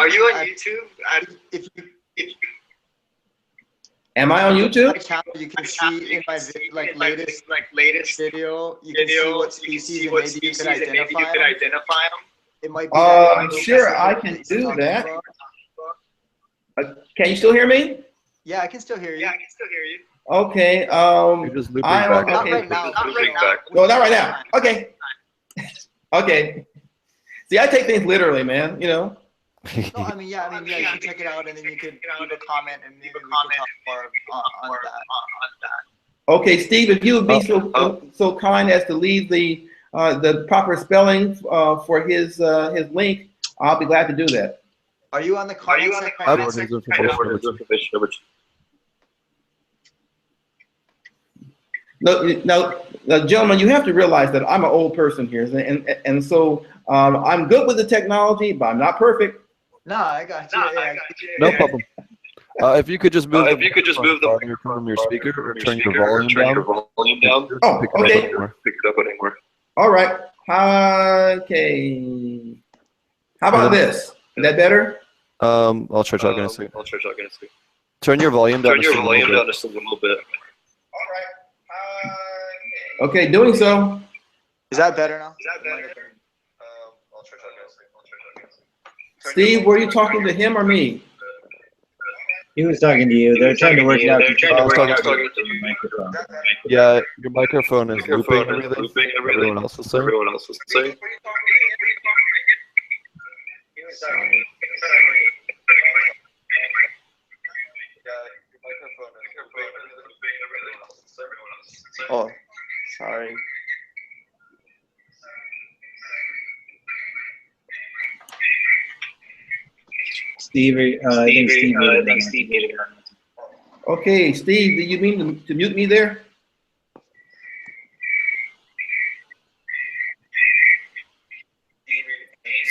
Am I on YouTube? My channel, you can see in my latest video, you can see what species and maybe you can identify them. It might be I'm sure I can do that. Can you still hear me? Yeah, I can still hear you. Okay. You're just looping back. Not Okay. right now. No, not right now. Okay. Okay. See, I take things literally, man. You know. No, I mean, yeah, you can check it out, and then you could leave a comment, and maybe we can talk more on that. Okay, Steve, if you would be so kind as to leave the proper spelling for his link, I'll be glad to do that. Are you on the comment section? I forward his information over to you. Now, gentlemen, you have to realize that I'm an old person here, and so I'm good with the technology, but I'm not perfect. No, I got you. Yeah, No problem. If you could just move the microphone farther from your speaker or turn your volume down. Oh, Pick it okay. up Pick it up anymore. All right. Okay. How about this? Is that better? I'll try talking in a second. Turn your volume down just a little bit. Okay, doing so. Is that better now? Steve, were you talking to him or me? He was talking to you. They're trying to work it out. Microphone. Yeah, your microphone is looping everything. Everyone else is saying. Oh, sorry. Steve, I think Steve needed it. Okay, Steve, do you mean to mute me there?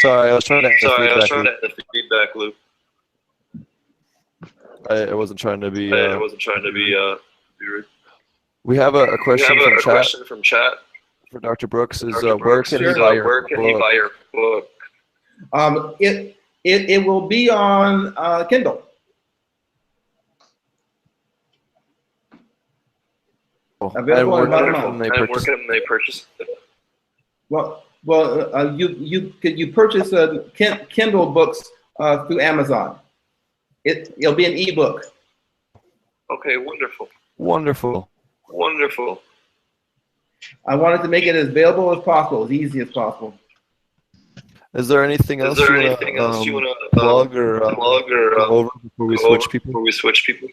Sorry, I was trying to add the feedback loop. I wasn't trying to be. I wasn't trying to be rude. We have a question from chat for Dr. Brooks. Is Dr. where Brooks, can he buy your book? It will be on Kindle. Available in about a month. Where can they purchase it? Well, you purchase Kindle books through Amazon. It'll be an ebook. Okay, wonderful. I wanted to make it as available as possible, as easy as possible. Is there anything else you want to plug or go over before we switch people?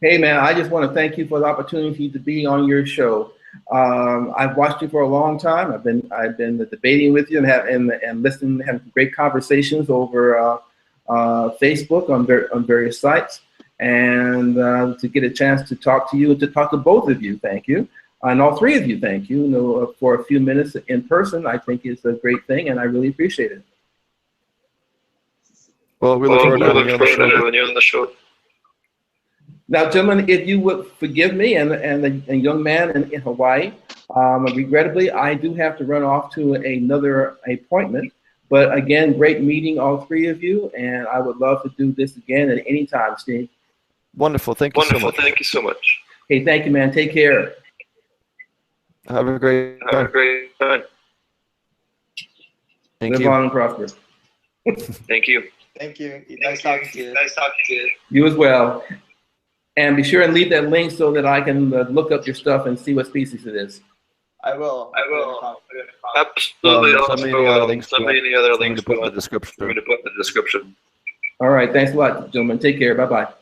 Hey man, I just want to thank you for the opportunity to be on your show. I've watched you for a long time. I've been debating with you and listening, having great conversations over Facebook on various sites, and to get a chance to talk to you and to talk to both of you. Thank you, and all three of you. Thank you. For a few minutes in person, I think is a great thing, and I really appreciate it. Well, we look forward to having you on the show. Now, gentlemen, if you would forgive me and a young man in Hawaii, regrettably, I do have to run off to another appointment. But again, great meeting all three of you, and I would love to do this again at any time, Steve. Wonderful. Thank you so much. Hey, thank you, man. Take care. Have a great time. Thank Live you. long and prosper. Thank you. Nice talking to you. You as well. And be sure and leave that link so that I can look up your stuff and see what species it is. I will. Absolutely. Send me any other links. To put in the description. All right. Thanks a lot, gentlemen. Take care. Bye-bye.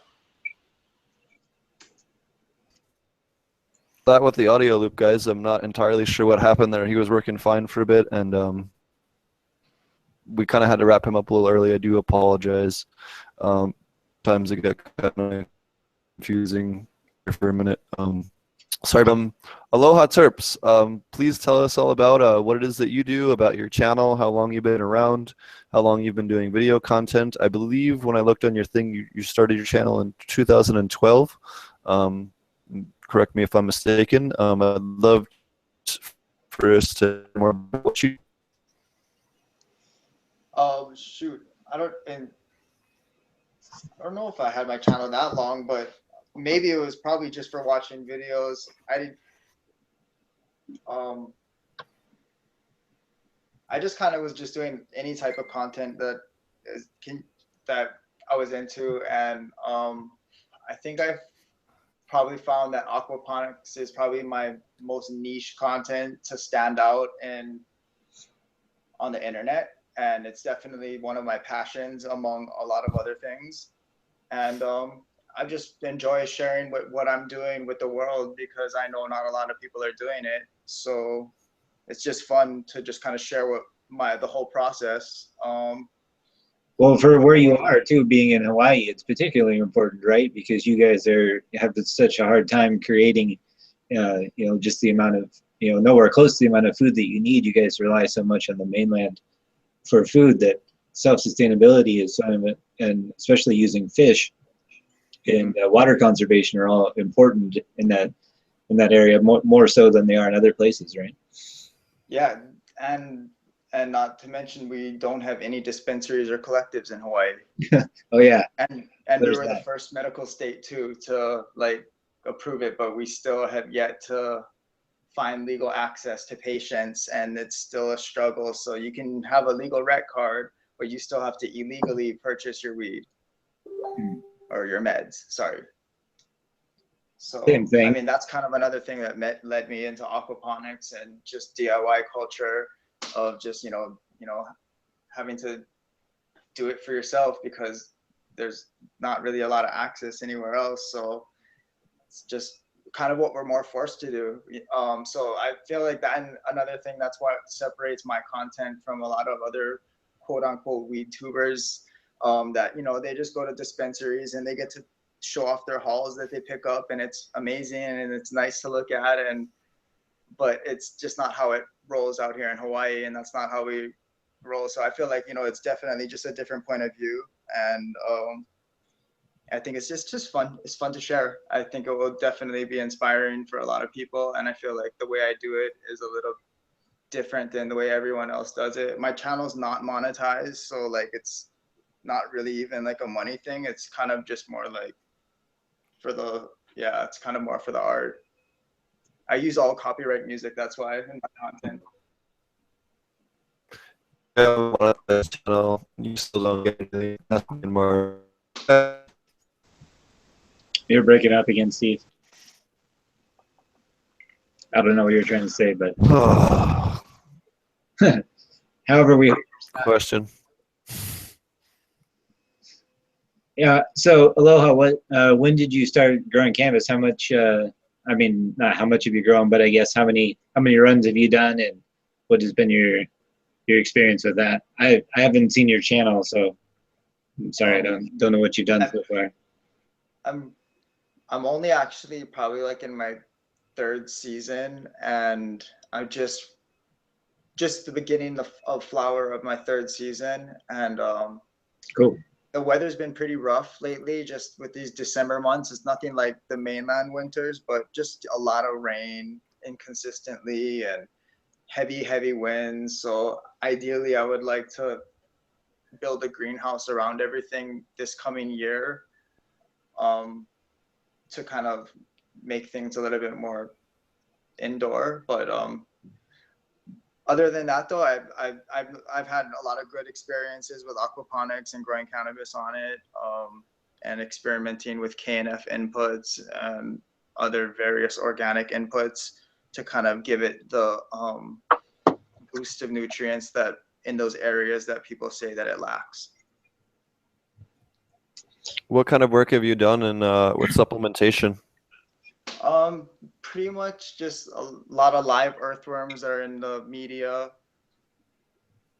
That with the audio loop, guys. I'm not entirely sure what happened there. He was working fine for a bit, and we kind of had to wrap him up a little early. I do apologize. Times it got kind of confusing for a minute. Sorry, Aloha Terps. Please tell us all about what it is that you do, about your channel, how long you've been around, how long you've been doing video content. I believe when I looked on your thing, you started your channel in 2012. Correct me if I'm mistaken. I'd love for us to more about what you. Shoot, I don't know if I had my channel that long, but maybe it was probably just for watching videos. I just kind of was just doing any type of content that I was into, and I think I've probably found that aquaponics is probably my most niche content to stand out and on the internet, and it's definitely one of my passions among a lot of other things. And I just enjoy sharing what I'm doing with the world because I know not a lot of people are doing it. So it's just fun to just kind of share what the whole process. Well, for where you are too, being in Hawaii, it's particularly important, right? Because you guys have such a hard time creating, just the amount of, nowhere close to the amount of food that you need. You guys rely so much on the mainland for food that self-sustainability is some of it, and especially using fish and water conservation are all important in that area, more so than they are in other places, right? Yeah, and not to mention we don't have any dispensaries or collectives in Hawaii. Oh yeah. And we were the first medical state to like approve it, but we still have yet to find legal access to patients, and it's still a struggle. So you can have a legal rec card, but you still have to illegally purchase your weed or your meds. Sorry. So same thing. I mean, that's kind of another thing that led me into aquaponics and just DIY culture of just having to do it for yourself because there's not really a lot of access anywhere else. So it's just kind of what we're more forced to do. So I feel like that, and another thing that's what separates my content from a lot of other quote unquote weed tubers, that they just go to dispensaries and they get to show off their hauls that they pick up, and it's amazing and it's nice to look at, but it's just not how it rolls out here in Hawaii, and that's not how we roll. So I feel like it's definitely just a different point of view, and I think it's just fun. It's fun to share. I think it will definitely be inspiring for a lot of people, and I feel like the way I do it is a little different than the way everyone else does it. My channel's not monetized, so like it's not really even like a money thing. It's kind of just more like it's kind of more for the art. I use all copyright music, that's why, in my content. Channel, you still don't get anything. Nothing more. You're breaking up again, Steve. I don't know what you're trying to say, but however we question. Yeah. So Aloha, when did you start growing cannabis? How much? I mean, not how much have you grown, but I guess how many runs have you done, and what has been your experience with that? I haven't seen your channel, so I'm sorry, I don't know what you've done so far. I'm only actually probably like in my third season, and I'm just the beginning of flower of my third season, and cool. The weather's been pretty rough lately, just with these December months. It's nothing like the mainland winters, but just a lot of rain inconsistently and heavy winds. So ideally, I would like to build a greenhouse around everything this coming year, to kind of make things a little bit more indoor. But other than that, though, I've had a lot of good experiences with aquaponics and growing cannabis on it, and experimenting with KNF inputs and other various organic inputs to kind of give it the boost of nutrients that in those areas that people say that it lacks. What kind of work have you done in with supplementation? Pretty much just a lot of live earthworms that are in the media,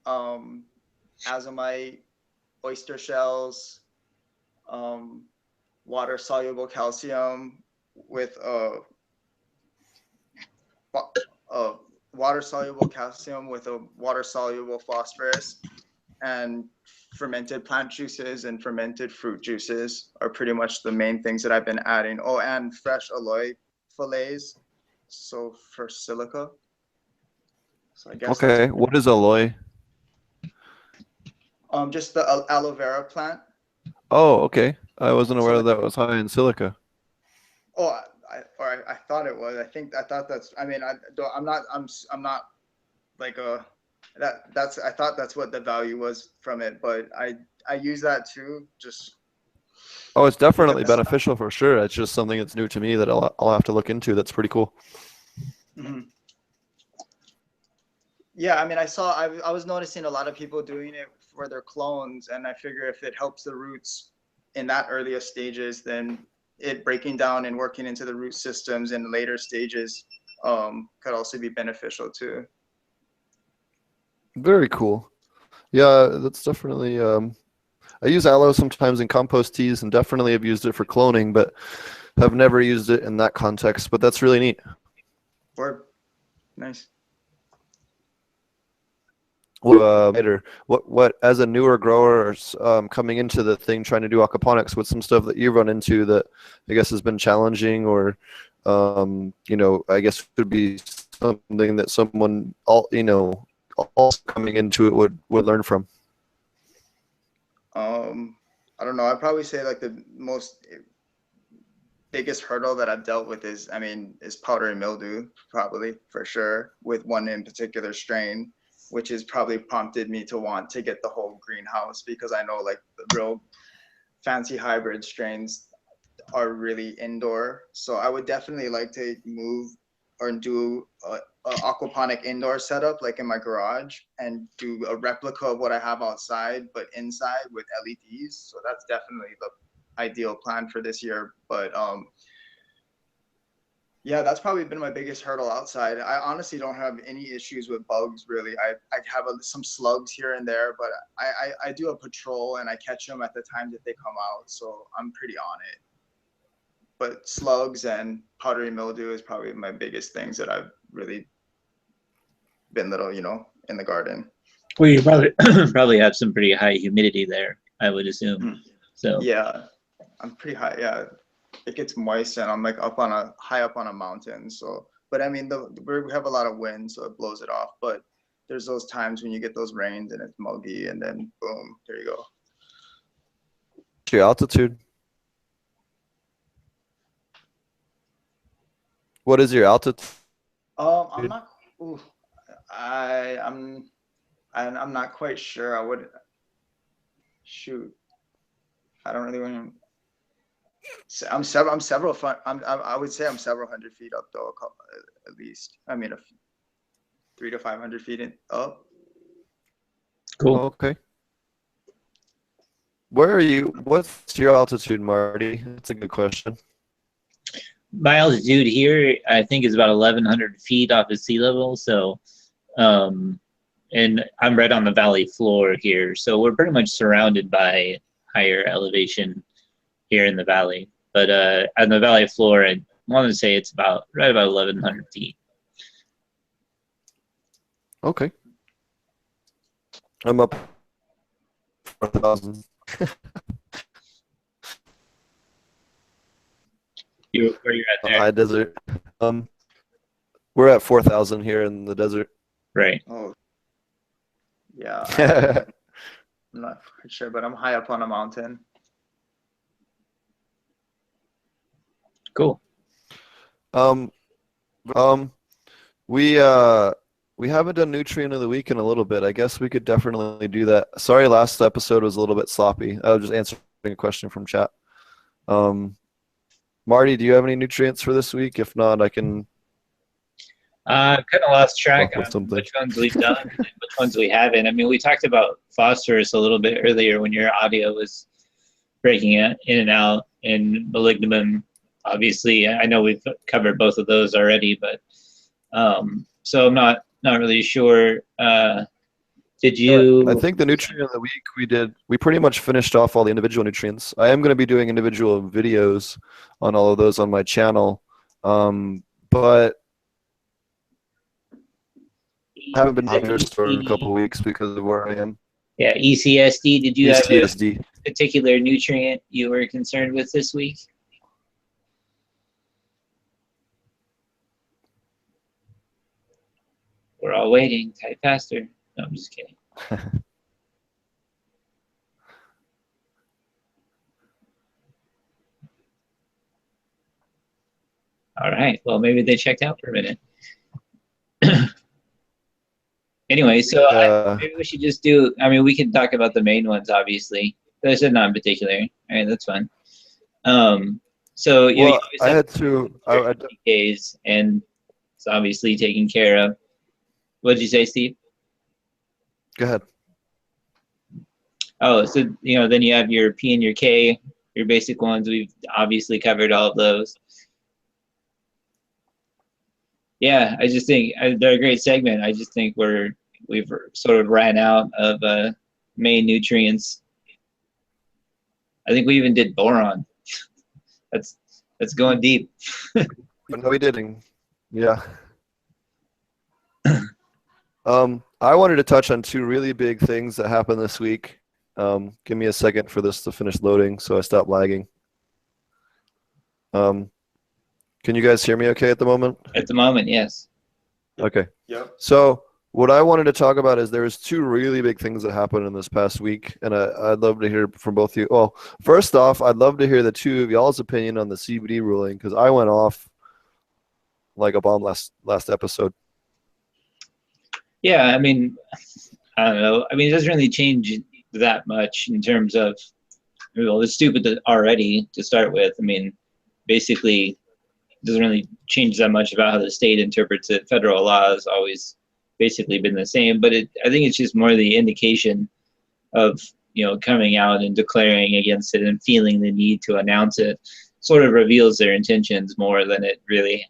azomite, oyster shells, water soluble calcium with water soluble calcium with a water soluble phosphorus, and fermented plant juices and fermented fruit juices are pretty much the main things that I've been adding. Oh, and fresh aloe fillets, so for silica. So I guess okay, what is aloe? Just the aloe vera plant. Oh, okay. I wasn't aware that was high in silica. Oh, I thought it was. I thought that's. I mean, I'm not like a that's. I thought that's what the value was from it, but I use that too, just Oh, it's definitely beneficial for sure. It's just something that's new to me that I'll have to look into. That's pretty cool. Mhm. Yeah, I mean, I was noticing a lot of people doing it for their clones, and I figure if it helps the roots in that earliest stages, then it breaking down and working into the root systems in later stages could also be beneficial too. Very cool. Yeah, that's definitely. I use aloe sometimes in compost teas, and definitely have used it for cloning, but have never used it in that context. But that's really neat. Or nice. What as a newer grower coming into the thing, trying to do aquaponics, what's some stuff that you run into that I guess has been challenging, or I guess could be something that someone also coming into it would learn from. I don't know. I'd probably say like the most biggest hurdle that I've dealt with is powdery mildew, probably for sure, with one in particular strain, which has probably prompted me to want to get the whole greenhouse, because I know like the real fancy hybrid strains are really indoor. So I would definitely like to move or do a aquaponic indoor setup like in my garage, and do a replica of what I have outside but inside with LEDs. So that's definitely the ideal plan for this year. But yeah, that's probably been my biggest hurdle outside. I honestly don't have any issues with bugs really. I have some slugs here and there, but I do a patrol and I catch them at the time that they come out, so I'm pretty on it. But slugs and powdery mildew is probably my biggest things that I've really been little, in the garden. Well, you probably probably have some pretty high humidity there, I would assume. So yeah, I'm pretty high. Yeah, it gets moist, and I'm like high up on a mountain. So, but I mean, we have a lot of wind, so it blows it off. But there's those times when you get those rains and it's muggy, and then boom, there you go. What's your altitude? What is your altitude? I'm not. Ooh, I'm not quite sure. I would shoot. I don't really want to. I would say I'm several hundred feet up though, at least. I mean, 300 to 500 feet up. cool. Okay. Where are you? What's your altitude, Marty? That's a good question. My altitude here, I think, is about 1,100 feet off of sea level. So, and I'm right on the valley floor here. So we're pretty much surrounded by higher elevation here in the valley. But on the valley floor, I want to say it's right about 1,100 feet. Okay. I'm up 4,000. Where you're at there? High desert. We're at 4,000 here in the desert. Right. Oh, yeah. I'm not quite sure, but I'm high up on a mountain. Cool. We haven't done nutrient of the week in a little bit. I guess we could definitely do that. Sorry, last episode was a little bit sloppy. I was just answering a question from chat. Marty, do you have any nutrients for this week? If not, I can. Kind of lost track Well, on which ones we've done and which ones we haven't. I mean, we talked about phosphorus a little bit earlier when your audio was breaking in and out, and molybdenum. Obviously, I know we've covered both of those already, but so I'm not really sure. Did you? I think the nutrient of the week we pretty much finished off all the individual nutrients. I am going to be doing individual videos on all of those on my channel, but I haven't been here for a couple of weeks because of where I am. Yeah, ECSD. Did you have ECSD. a particular nutrient you were concerned with this week? We're all waiting. Type faster. No, I'm just kidding. All right. Well, maybe they checked out for a minute. Anyway, so maybe we should just do. I mean, we can talk about the main ones, obviously. I said not in particular. All right, that's fine. So you Well, always I have had to. PKs, and it's obviously taken care of. What did you say, Steve? Go ahead. Oh, so then you have your P and your K, your basic ones. We've obviously covered all of those. Yeah, I just think they're a great segment. I just think we've sort of ran out of main nutrients. I think we even did boron. That's going deep. No, we didn't. Yeah. I wanted to touch on two really big things that happened this week. Give me a second for this to finish loading so I stop lagging. Can you guys hear me okay at the moment? At the moment, yes. Okay. Yep. So what I wanted to talk about is there was two really big things that happened in this past week, and I'd love to hear from both of you. Well, first off, I'd love to hear the two of y'all's opinion on the CBD ruling, because I went off like a bomb last episode. Yeah, I mean, I don't know. I mean, it doesn't really change that much in terms of, well, it's stupid already to start with. I mean, basically, it doesn't really change that much about how the state interprets it. Federal law has always basically been the same, but I think it's just more the indication of, coming out and declaring against it and feeling the need to announce it sort of reveals their intentions more than it really,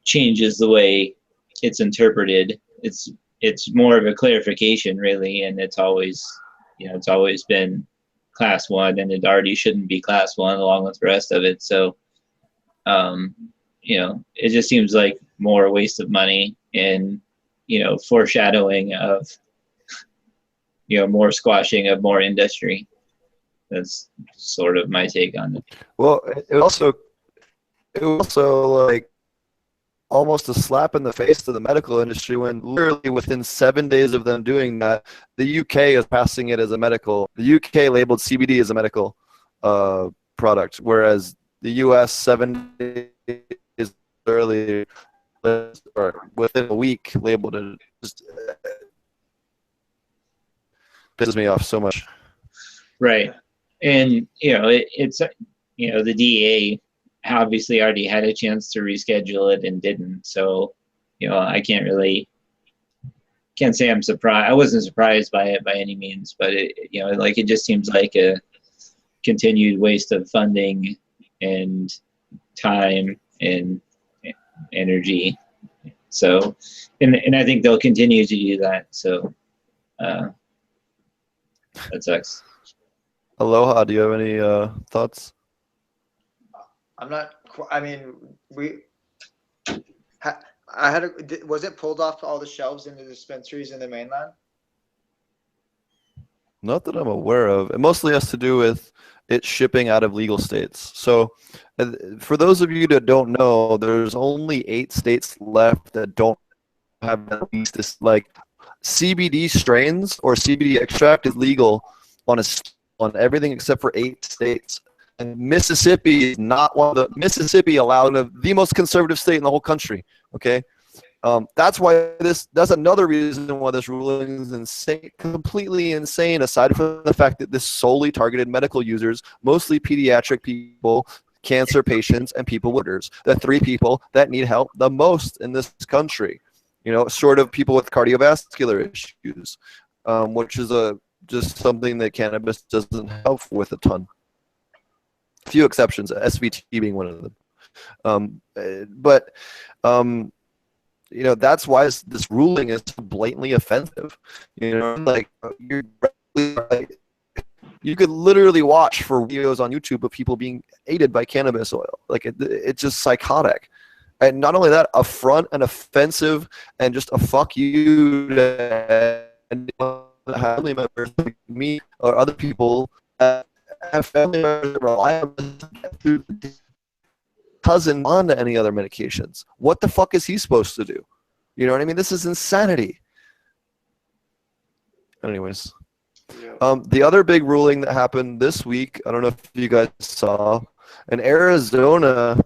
changes the way it's interpreted. It's more of a clarification, really, and it's always been class 1, and it already shouldn't be class 1 along with the rest of it. So, it just seems like more waste of money and, foreshadowing of, more squashing of more industry. That's sort of my take on it. Well, it was also like almost a slap in the face to the medical industry when literally within 7 days of them doing that, the UK is passing it as a medical. The UK labeled CBD as a medical product, whereas the US 7 days earlier, or within a week, labeled it. Just pisses me off so much. Right, and it's the DEA obviously already had a chance to reschedule it and didn't. So, I can't say I'm surprised. I wasn't surprised by it by any means, but it just seems like a continued waste of funding and time and energy. So, and I think they'll continue to do that. So, that sucks. Aloha, do you have any thoughts? I'm not. I mean, I had was it pulled off all the shelves in the dispensaries in the mainland? Not that I'm aware of. It mostly has to do with it shipping out of legal states. So, for those of you that don't know, there's only 8 states left that don't have at least this, like, CBD strains or CBD extract is legal on everything except for 8 states. And Mississippi is not one of the. Mississippi allowed the most conservative state in the whole country. Okay, that's another reason why this ruling is insane, completely insane. Aside from the fact that this solely targeted medical users, mostly pediatric people, cancer patients, and people with disorders, the 3 people that need help the most in this country. Sort of people with cardiovascular issues, which is just something that cannabis doesn't help with a ton. A few exceptions, SVT being one of them. That's why this ruling is so blatantly offensive. Like you could literally watch for videos on YouTube of people being aided by cannabis oil. Like it's just psychotic. And not only that, affront and offensive, and just a fuck you to family members like me or other people that have family members that rely on this to get through the cousin on to any other medications. What the fuck is he supposed to do? You know what I mean? This is insanity. Anyways. The other big ruling that happened this week, I don't know if you guys saw, in Arizona,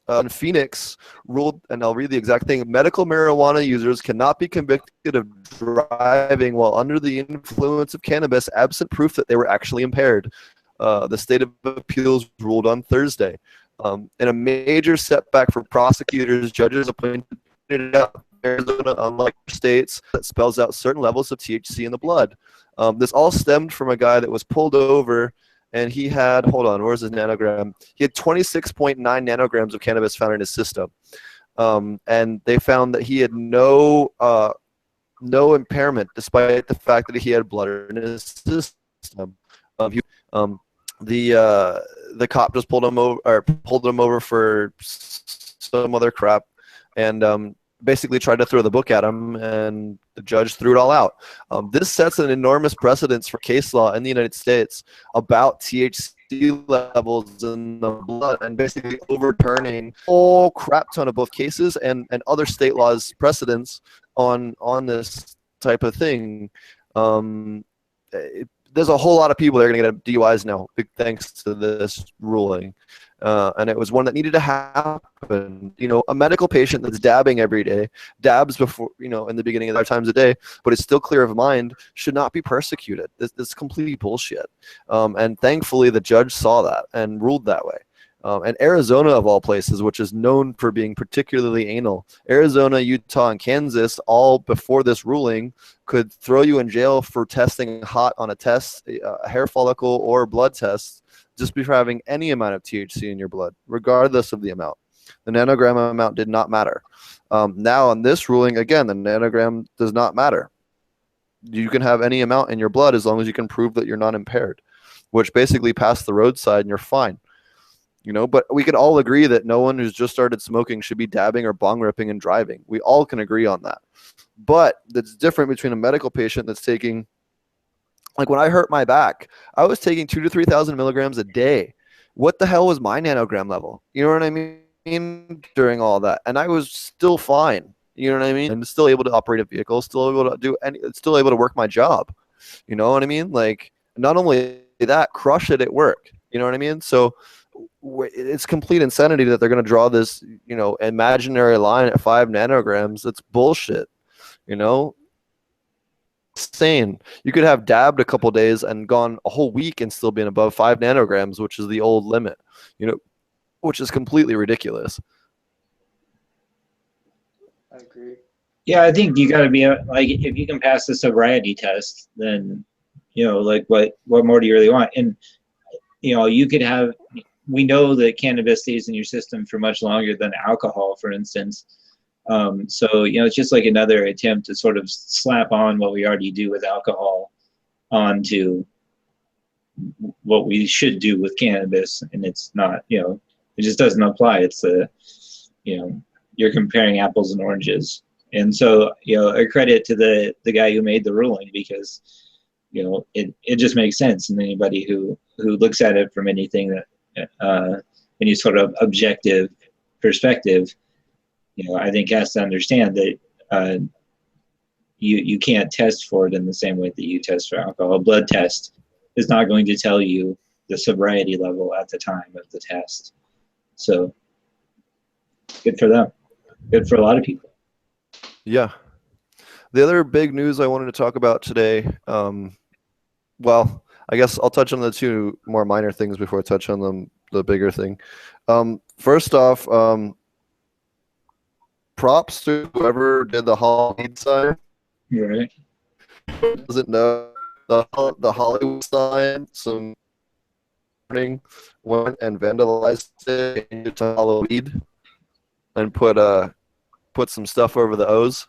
in Phoenix ruled, and I'll read the exact thing: medical marijuana users cannot be convicted of driving while under the influence of cannabis, absent proof that they were actually impaired. The State of Appeals ruled on Thursday. In a major setback for prosecutors, judges pointed out Arizona, unlike states, that spells out certain levels of THC in the blood. This all stemmed from a guy that was pulled over, and he had, hold on, where's his nanogram? He had 26.9 nanograms of cannabis found in his system. And they found that he had no impairment, despite the fact that he had blood in his system. The cop just pulled him over for some other crap, and basically tried to throw the book at him, and the judge threw it all out. This sets an enormous precedence for case law in the United States about THC levels in the blood, and basically overturning a whole crap ton of both cases and other state laws precedents on this type of thing. There's a whole lot of people that are going to get DUIs now, big thanks to this ruling. And it was one that needed to happen. You know, a medical patient that's dabbing every day, dabs before, you know, in the beginning of their times a day, but is still clear of mind, should not be persecuted. This is complete bullshit. And thankfully, the judge saw that and ruled that way. And Arizona, of all places, which is known for being particularly anal, Arizona, Utah, and Kansas, all before this ruling, could throw you in jail for testing hot on a test, a hair follicle or blood test, just for having any amount of THC in your blood, regardless of the amount. The nanogram amount did not matter. Now, in this ruling, again, the nanogram does not matter. You can have any amount in your blood as long as you can prove that you're not impaired, which basically passed the roadside and you're fine. You know, but we can all agree that no one who's just started smoking should be dabbing or bong ripping and driving. We all can agree on that. But that's different between a medical patient that's taking, like when I hurt my back, I was taking 2,000 to 3,000 milligrams a day. What the hell was my nanogram level? You know what I mean? During all that. And I was still fine. You know what I mean? And still able to operate a vehicle, still able to do still able to work my job. You know what I mean? Like, not only that, crush it at work. You know what I mean? So it's complete insanity that they're going to draw this, you know, imaginary line at 5 nanograms. It's bullshit, you know. Insane. You could have dabbed a couple days and gone a whole week and still been above 5 nanograms, which is the old limit, you know, which is completely ridiculous. I agree. Yeah, I think you got to be like, if you can pass the sobriety test, then, you know, like what more do you really want? And, you know, you could have, we know that cannabis stays in your system for much longer than alcohol, for instance. So, you know, it's just like another attempt to sort of slap on what we already do with alcohol onto what we should do with cannabis. And it's not, you know, it just doesn't apply. It's you know, you're comparing apples and oranges. And so, you know, a credit to the guy who made the ruling, because, you know, it just makes sense. And anybody who looks at it from anything that, any sort of objective perspective, you know, I think has to understand that you can't test for it in the same way that you test for alcohol. A blood test is not going to tell you the sobriety level at the time of the test. So good for them. Good for a lot of people. Yeah. The other big news I wanted to talk about today, well, I guess I'll touch on the two more minor things before I touch on the bigger thing. First off, props to whoever did the Halloween sign. Right. Doesn't know the Hollywood sign. Some morning went and vandalized it into Halloween and put some stuff over the O's.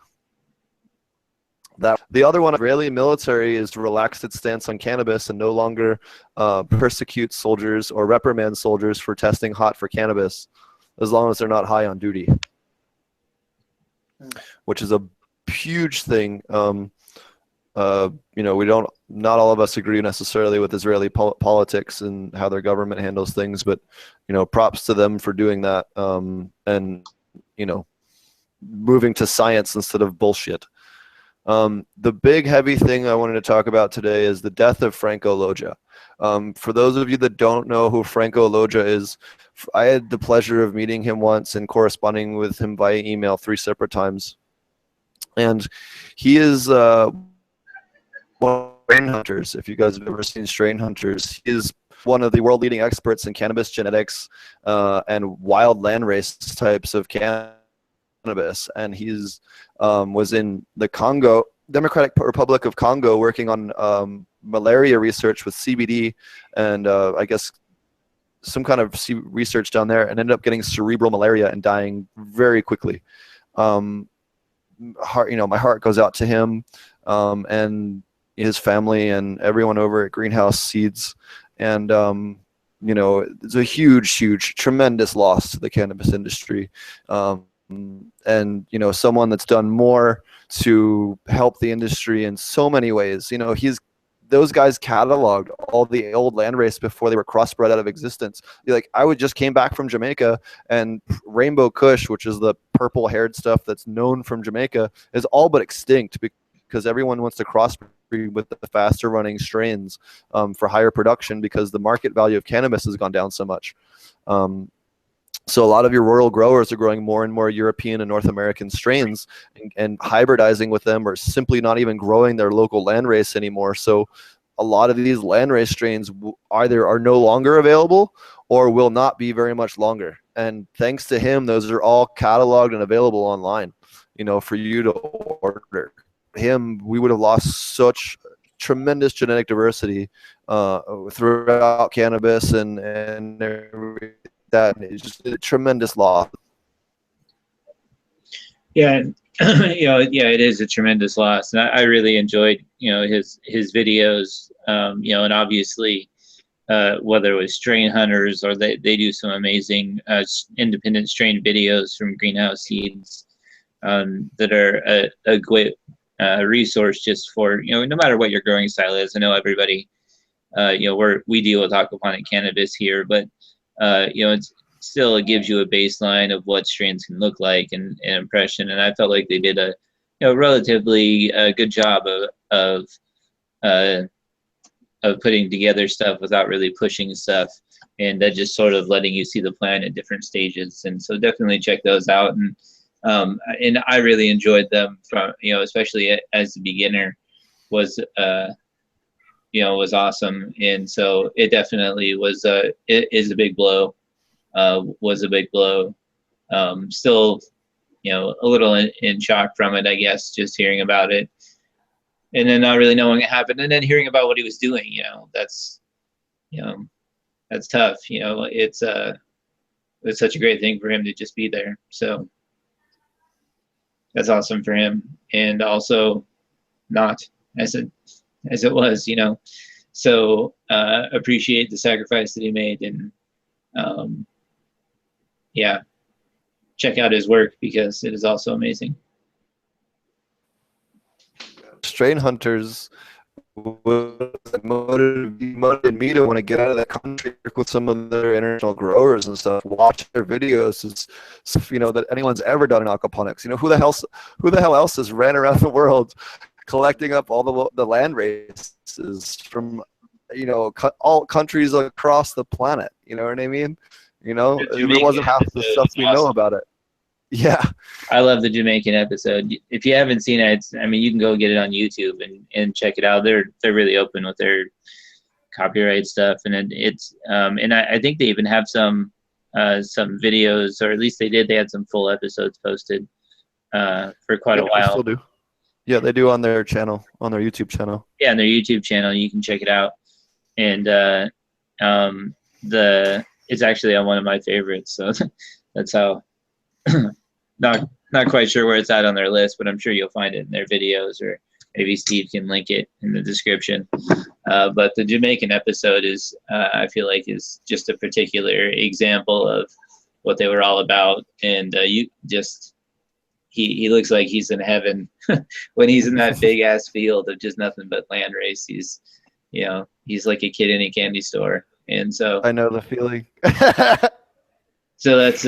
The other one, Israeli military is relaxed its stance on cannabis and no longer persecute soldiers or reprimand soldiers for testing hot for cannabis, as long as they're not high on duty, which is a huge thing. You know, not all of us agree necessarily with Israeli politics and how their government handles things, but, you know, props to them for doing that, and, you know, moving to science instead of bullshit. The big heavy thing I wanted to talk about today is the death of Franco Loja. For those of you that don't know who Franco Loja is, I had the pleasure of meeting him once and corresponding with him via email 3 separate times. And he is one of strain hunters. If you guys have ever seen Strain Hunters, he is one of the world leading experts in cannabis genetics and wild landrace types of cannabis. And he's was in the Democratic Republic of Congo working on malaria research with CBD and I guess some kind of research down there, and ended up getting cerebral malaria and dying very quickly. My heart goes out to him and his family and everyone over at Greenhouse Seeds. And it's a huge, tremendous loss to the cannabis industry. And someone that's done more to help the industry in so many ways. Those guys cataloged all the old landrace before they were crossbred out of existence. I just came back from Jamaica, and Rainbow Kush, which is the purple-haired stuff that's known from Jamaica, is all but extinct because everyone wants to crossbreed with the faster-running strains for higher production because the market value of cannabis has gone down so much. So a lot of your rural growers are growing more and more European and North American strains and hybridizing with them, or simply not even growing their local landrace anymore. So a lot of these landrace strains either are no longer available or will not be very much longer. And thanks to him, those are all cataloged and available online, for you to order. We would have lost such tremendous genetic diversity throughout cannabis and that is just a tremendous loss. Yeah, it is a tremendous loss, and I really enjoyed, his videos, and obviously, whether it was Strain Hunters or they do some amazing independent strain videos from Greenhouse Seeds that are a great resource just for, no matter what your growing style is. I know everybody, we deal with aquaponic cannabis here, but it gives you a baseline of what strains can look like and impression. And I felt like they did a relatively good job of putting together stuff without really pushing stuff, and just sort of letting you see the plant at different stages. And so definitely check those out. And I really enjoyed them from, especially as a beginner was awesome. And so it definitely was it is a big blow. Was a big blow. Still, a little in shock from it, I guess, just hearing about it, and then not really knowing it happened, and then hearing about what he was doing. That's tough. It's such a great thing for him to just be there. So that's awesome for him, and also not as it was. So appreciate the sacrifice that he made, and check out his work because it is also amazing. Strain Hunters motivated me to want to get out of the country with some of their international growers and stuff. Watch their videos, that anyone's ever done in aquaponics. Who the hell else has ran around the world collecting up all the land races from all countries across the planet. You know what I mean? It wasn't half the stuff we know about it. Yeah. I love the Jamaican episode. If you haven't seen it, you can go get it on YouTube and check it out. They're really open with their copyright stuff, and it's and I think they even have some videos, or at least they did. They had some full episodes posted for quite a while. They still do. Yeah, they do on their channel, on their YouTube channel. Yeah, on their YouTube channel, you can check it out. And it's actually on one of my favorites, so that's how. Not quite sure where it's at on their list, but I'm sure you'll find it in their videos, or maybe Steve can link it in the description. But the Jamaican episode is, I feel like, is just a particular example of what they were all about. And he looks like he's in heaven when he's in that big ass field of just nothing but land race. He's like a kid in a candy store. And so I know the feeling. So that's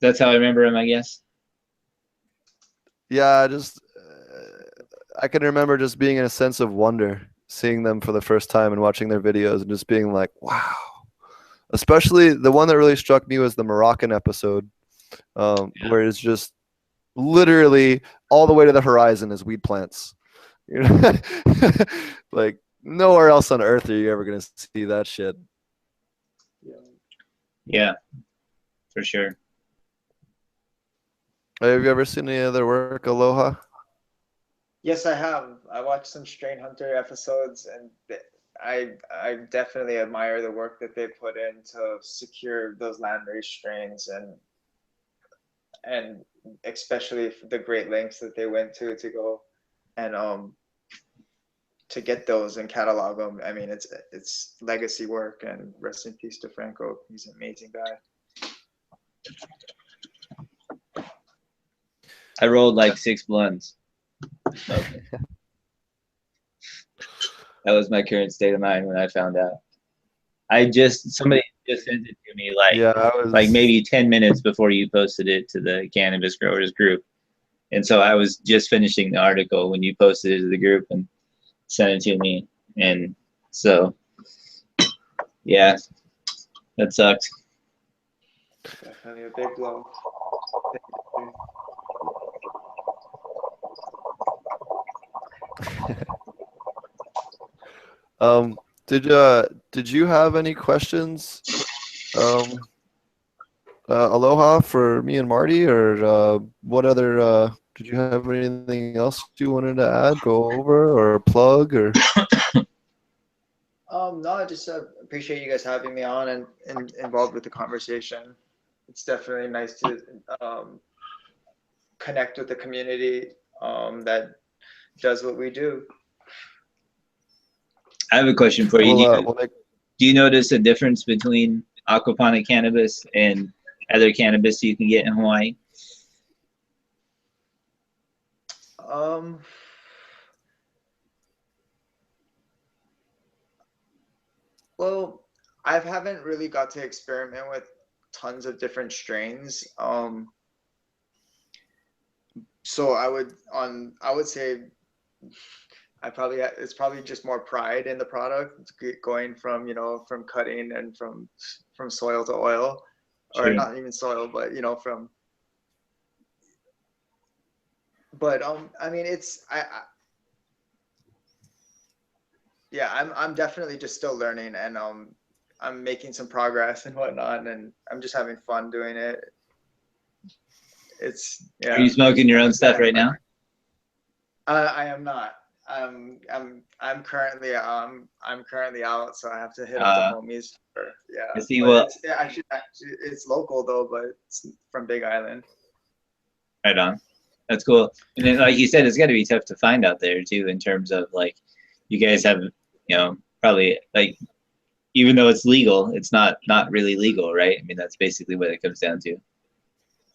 that's how I remember him, I guess. Yeah, I can remember just being in a sense of wonder, seeing them for the first time and watching their videos and just being like, wow. Especially the one that really struck me was the Moroccan episode, where it's just literally all the way to the horizon is weed plants. You know? Like nowhere else on earth are you ever gonna see that shit. Yeah, for sure. Have you ever seen any other work, Aloha? Yes, I have. I watched some Strain Hunter episodes, and I definitely admire the work that they put in to secure those landrace strains, and especially the great lengths that they went to go and to get those and catalog them. I mean, it's legacy work, and rest in peace to Franco. He's an amazing guy. I rolled like 6 blunts. Okay. That was my current state of mind when I found out. Somebody just sent it to me like maybe 10 minutes before you posted it to the Cannabis Growers group. And so I was just finishing the article when you posted it to the group and sent it to me. And so, yeah, that sucked. Definitely a big blow. Did you have any questions, Aloha, for me and Marty, or what other did you have anything else you wanted to add, go over, or plug, or? No, I just appreciate you guys having me on and involved with the conversation. It's definitely nice to connect with the community that does what we do. I have a question for you. Do you notice a difference between aquaponic cannabis and other cannabis you can get in Hawaii? Well, I haven't really got to experiment with tons of different strains. So I would say it's probably just more pride in the product, going from from cutting and from soil to oil, or Sure. not even soil, but but I mean I'm definitely just still learning, and I'm making some progress and whatnot, and I'm just having fun doing it. Are you smoking your own stuff right now? I am not. I'm currently out, so I have to hit up the homies. I see. Well, it's local though, but it's from Big Island. Right on. That's cool. And then, like you said, it's got to be tough to find out there too, in terms of like, you guys have, probably like, even though it's legal, it's not really legal, right? I mean, that's basically what it comes down to.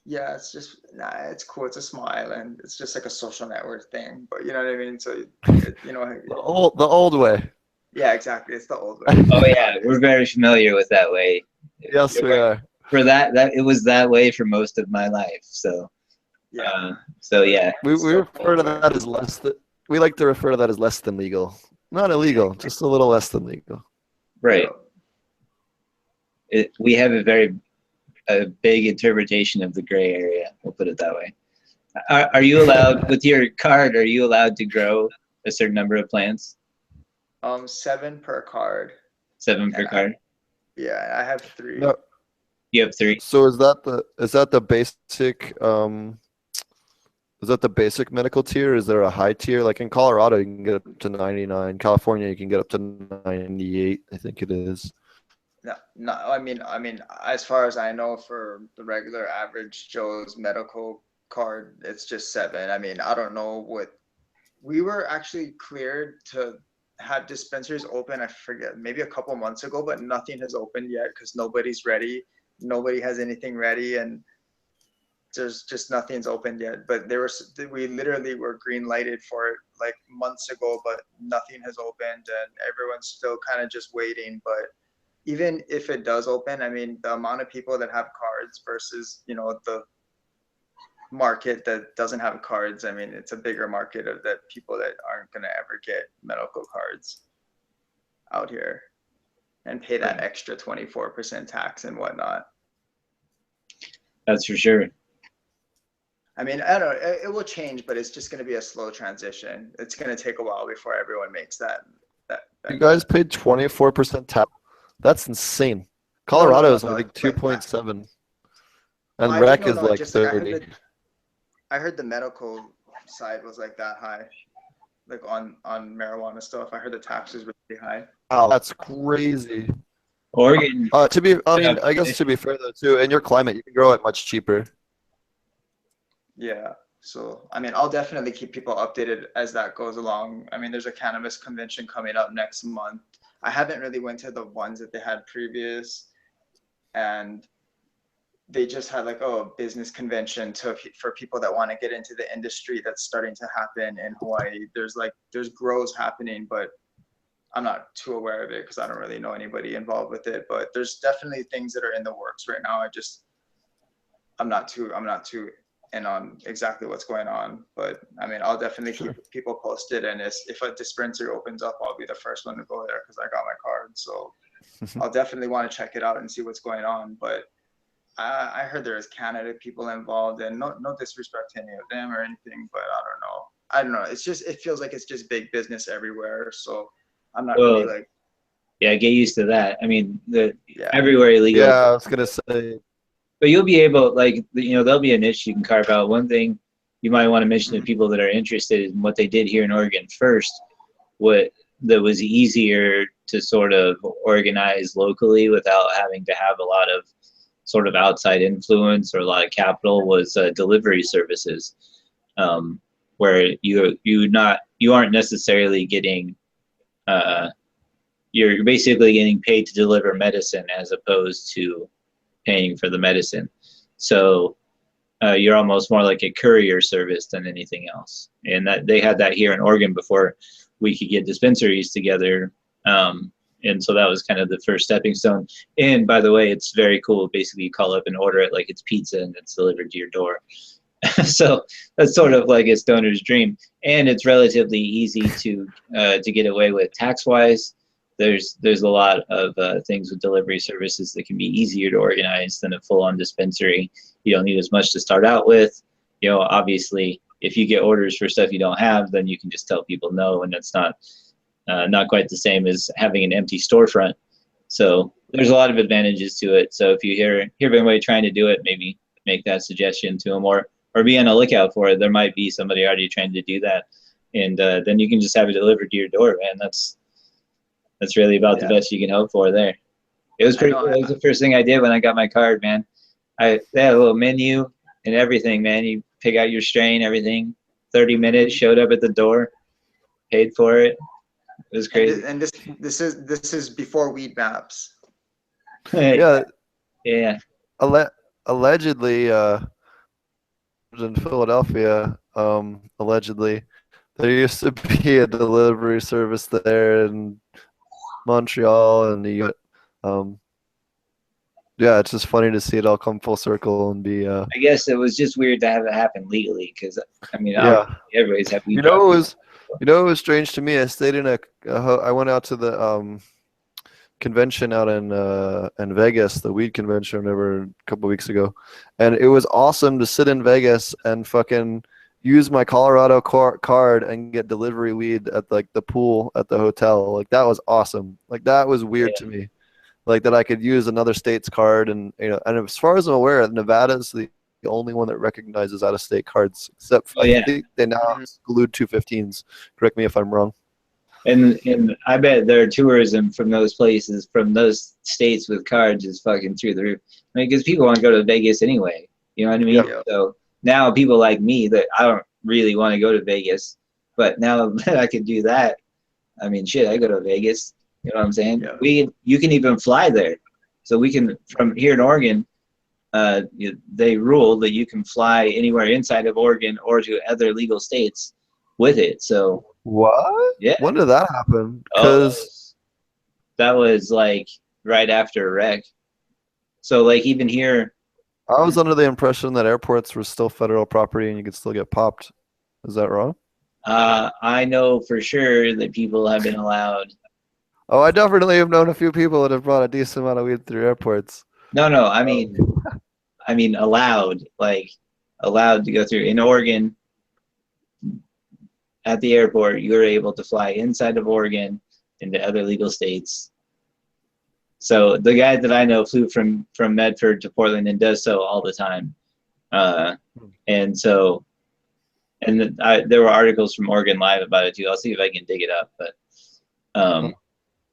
Yeah, it's just it's cool. It's a small island. It's just like a social network thing, but you know what I mean. So the old way. Yeah, exactly. It's the old way. Oh yeah, we're very familiar with that way. Yes, we are. For that it was that way for most of my life. So yeah. Yeah. We refer to that as less than. We like to refer to that as less than legal. Not illegal, just a little less than legal. Right. We have a big interpretation of the gray area. We'll put it that way. Are you allowed, with your card, are you allowed to grow a certain number of plants? 7 per card. 7 per card? Yeah, I have 3. No. You have 3? So is that the basic is that the basic medical tier? Is there a high tier? Like in Colorado, you can get up to 99. California, you can get up to 98, I think it is. No. I mean, as far as I know, for the regular average Joe's medical card, it's just 7. I mean, I don't know what. We were actually cleared to have dispensaries open. I forget, maybe a couple months ago, but nothing has opened yet because nobody's ready. Nobody has anything ready, and there's just nothing's opened yet. But we literally were green lighted for it like months ago, but nothing has opened, and everyone's still kind of just waiting. But even if it does open, I mean, the amount of people that have cards versus the market that doesn't have cards, I mean, it's a bigger market of that people that aren't going to ever get medical cards. out here and pay that extra 24% tax and whatnot. That's for sure. I mean, I don't know, it will change, but it's just going to be a slow transition. It's going to take a while before everyone makes that. You guys paid 24% tax. That's insane. No, Colorado is, I no, think, but 2.7, well, and rec is no, like just like 30. I heard the medical side was like that high, like on marijuana stuff. I heard the taxes were pretty high. Wow, that's crazy. Oregon. I mean, I guess to be fair though, too, in your climate, you can grow it much cheaper. Yeah. So, I mean, I'll definitely keep people updated as that goes along. I mean, there's a cannabis convention coming up next month. I haven't really went to the ones that they had previous, and they just had like, oh, a business convention for people that want to get into the industry that's starting to happen in Hawaii. There's grows happening, but I'm not too aware of it because I don't really know anybody involved with it. But there's definitely things that are in the works right now. I'm not too in on exactly what's going on, but I mean, I'll definitely keep people posted. And if a dispensary opens up, I'll be the first one to go there because I got my card. So I'll definitely want to check it out and see what's going on. But I heard there is Canada people involved, and no disrespect to any of them or anything, but I don't know. It's just, it feels like it's just big business everywhere. So I'm not really like. Yeah, get used to that. I mean, everywhere illegal. Yeah, I was gonna say. But you'll be able, like, there'll be a niche you can carve out. One thing you might want to mention to people that are interested in what they did here in Oregon first, what that was easier to sort of organize locally without having to have a lot of sort of outside influence or a lot of capital was delivery services, where you aren't necessarily getting you're basically getting paid to deliver medicine as opposed to paying for the medicine. So you're almost more like a courier service than anything else. And that they had that here in Oregon before we could get dispensaries together. And so that was kind of the first stepping stone. And by the way, it's very cool. Basically, you call up and order it like it's pizza and it's delivered to your door. So that's sort of like a stoner's dream. And it's relatively easy to get away with tax-wise. There's a lot of things with delivery services that can be easier to organize than a full-on dispensary. You don't need as much to start out with. Obviously, if you get orders for stuff you don't have, then you can just tell people no, and that's not quite the same as having an empty storefront. So there's a lot of advantages to it. So if you hear of anybody trying to do it, maybe make that suggestion to them, or be on the lookout for it. There might be somebody already trying to do that, and then you can just have it delivered to your door, man. That's really about the best you can hope for there. It was pretty cool. It was the first thing I did when I got my card, man. They had a little menu and everything, man. You pick out your strain, everything. 30 minutes, showed up at the door, paid for it. It was crazy. And this is before Weed Maps. Yeah. Yeah. Allegedly, in Philadelphia, allegedly, there used to be a delivery service there in Montreal, and yeah, it's just funny to see it all come full circle and be. I guess it was just weird to have it happen legally, because I mean, everybody's happy. It was strange to me. I stayed in I went out to the convention out in Vegas, the weed convention, whatever, a couple weeks ago, and it was awesome to sit in Vegas and fucking use my Colorado card and get delivery weed at like the pool at the hotel. Like that was awesome. Like that was weird to me. Like that I could use another state's card, and and as far as I'm aware, Nevada's the only one that recognizes out-of-state cards, except for I think they now exclude 215s. Correct me if I'm wrong. And I bet their tourism from those places, from those states with cards, is fucking through the roof. I mean, because people want to go to Vegas anyway. You know what I mean? Yeah. So now people like me that I don't really want to go to Vegas, but now that I can do that, I mean, shit, I go to Vegas. You know what I'm saying? Yeah. You can even fly there. So we can, from here in Oregon, they rule that you can fly anywhere inside of Oregon or to other legal states with it. So what? Yeah. When did that happen? Because that was like right after rec. So like even here, I was under the impression that airports were still federal property and you could still get popped. Is that wrong? I know for sure that people have been allowed Oh, I definitely have known a few people that have brought a decent amount of weed through airports. No, no, I mean allowed, like allowed to go through. In Oregon, at the airport, you're able to fly inside of Oregon into other legal states. So the guy that I know flew from Medford to Portland and does so all the time. And so, there were articles from Oregon Live about it too. I'll see if I can dig it up. But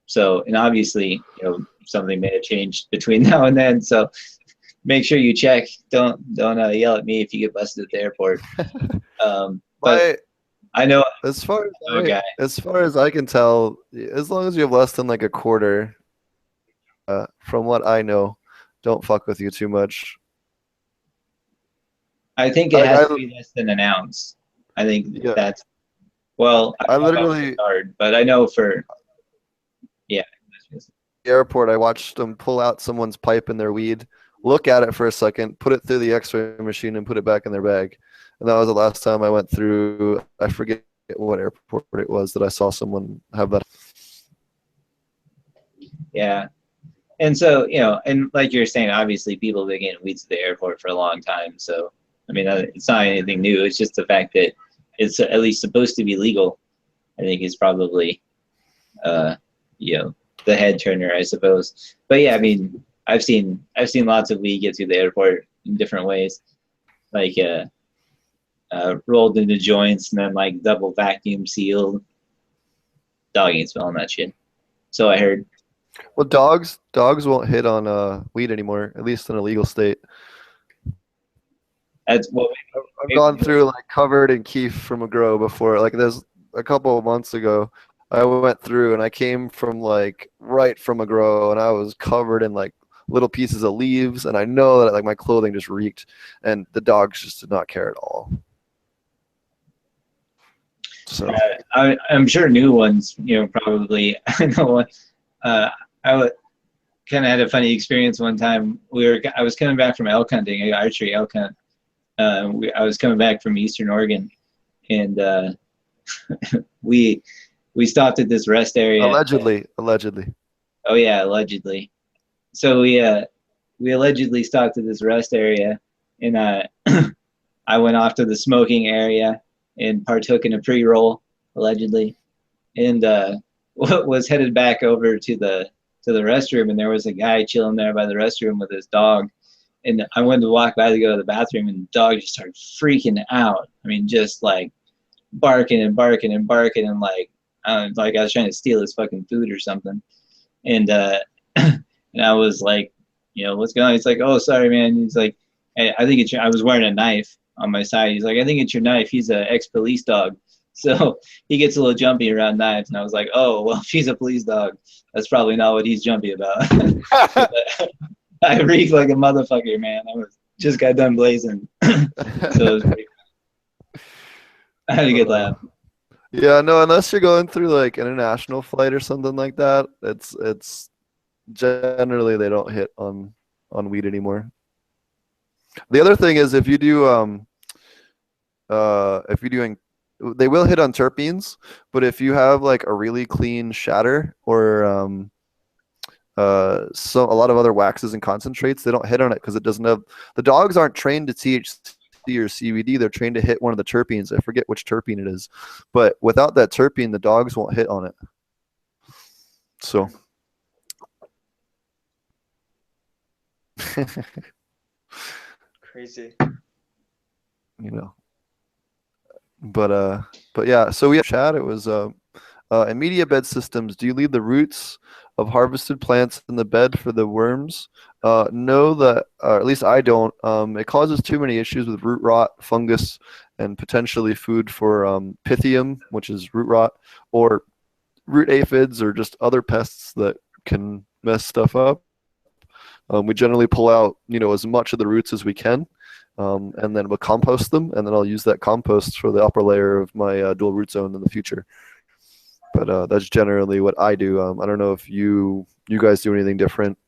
so, and obviously, something may have changed between now and then. So make sure you check. Don't yell at me if you get busted at the airport. But I know as far guy. as far as I can tell, as long as you have less than like a quarter, from what I know, don't fuck with you too much. I think it has to be less than an ounce. I think that's I literally hard, but I know for the airport, I watched them pull out someone's pipe in their weed, look at it for a second, put it through the X-ray machine, and put it back in their bag. And that was the last time I went through. I forget what airport it was that I saw someone have that. Yeah. And so, and like you're saying, obviously people have been getting weeds at the airport for a long time. So, I mean, it's not anything new. It's just the fact that it's at least supposed to be legal, I think is probably, the head turner, I suppose. But yeah, I mean, I've seen lots of weed get through the airport in different ways, like rolled into joints and then like double vacuum sealed. Dog ain't smelling that shit. So I heard. Well, dogs won't hit on weed anymore, at least in a legal state. That's what I've gone through like covered in keef from a grow before. Like there's a couple of months ago, I went through and I came from like right from a grow and I was covered in like little pieces of leaves and I know that like my clothing just reeked and the dogs just did not care at all. So I'm sure new ones, probably. I know. I kind of had a funny experience one time. I was coming back from elk hunting, archery elk hunt. I was coming back from Eastern Oregon, and we stopped at this rest area. Allegedly. Oh yeah, allegedly. So we allegedly stopped at this rest area, and I went off to the smoking area and partook in a pre-roll, allegedly, and was headed back over to the restroom, and there was a guy chilling there by the restroom with his dog. And I went to walk by to go to the bathroom, and the dog just started freaking out. I mean, just like barking and barking and barking, and like I was trying to steal his fucking food or something. And and I was like, what's going on? He's like, oh, sorry, man. He's like, hey, I think I was wearing a knife on my side. He's like, I think it's your knife. He's an ex-police dog. So he gets a little jumpy around knives. And I was like, oh, well, if he's a police dog, that's probably not what he's jumpy about. I reek like a motherfucker, man. I just got done blazing. So I had a good laugh. Yeah, no, unless you're going through like international flight or something like that, it's generally they don't hit on weed anymore. The other thing is if you're doing they will hit on terpenes, but if you have like a really clean shatter or so a lot of other waxes and concentrates, they don't hit on it because it doesn't have, the dogs aren't trained to THC or CBD, they're trained to hit one of the terpenes. I forget which terpene it is, but without that terpene, the dogs won't hit on it. So Crazy. But yeah, so we have chat. It was in media bed systems, do you leave the roots of harvested plants in the bed for the worms? No, at least I don't. It causes too many issues with root rot, fungus, and potentially food for pythium, which is root rot, or root aphids, or just other pests that can mess stuff up. We generally pull out, as much of the roots as we can, and then we'll compost them, and then I'll use that compost for the upper layer of my dual root zone in the future. But that's generally what I do. I don't know if you guys do anything different.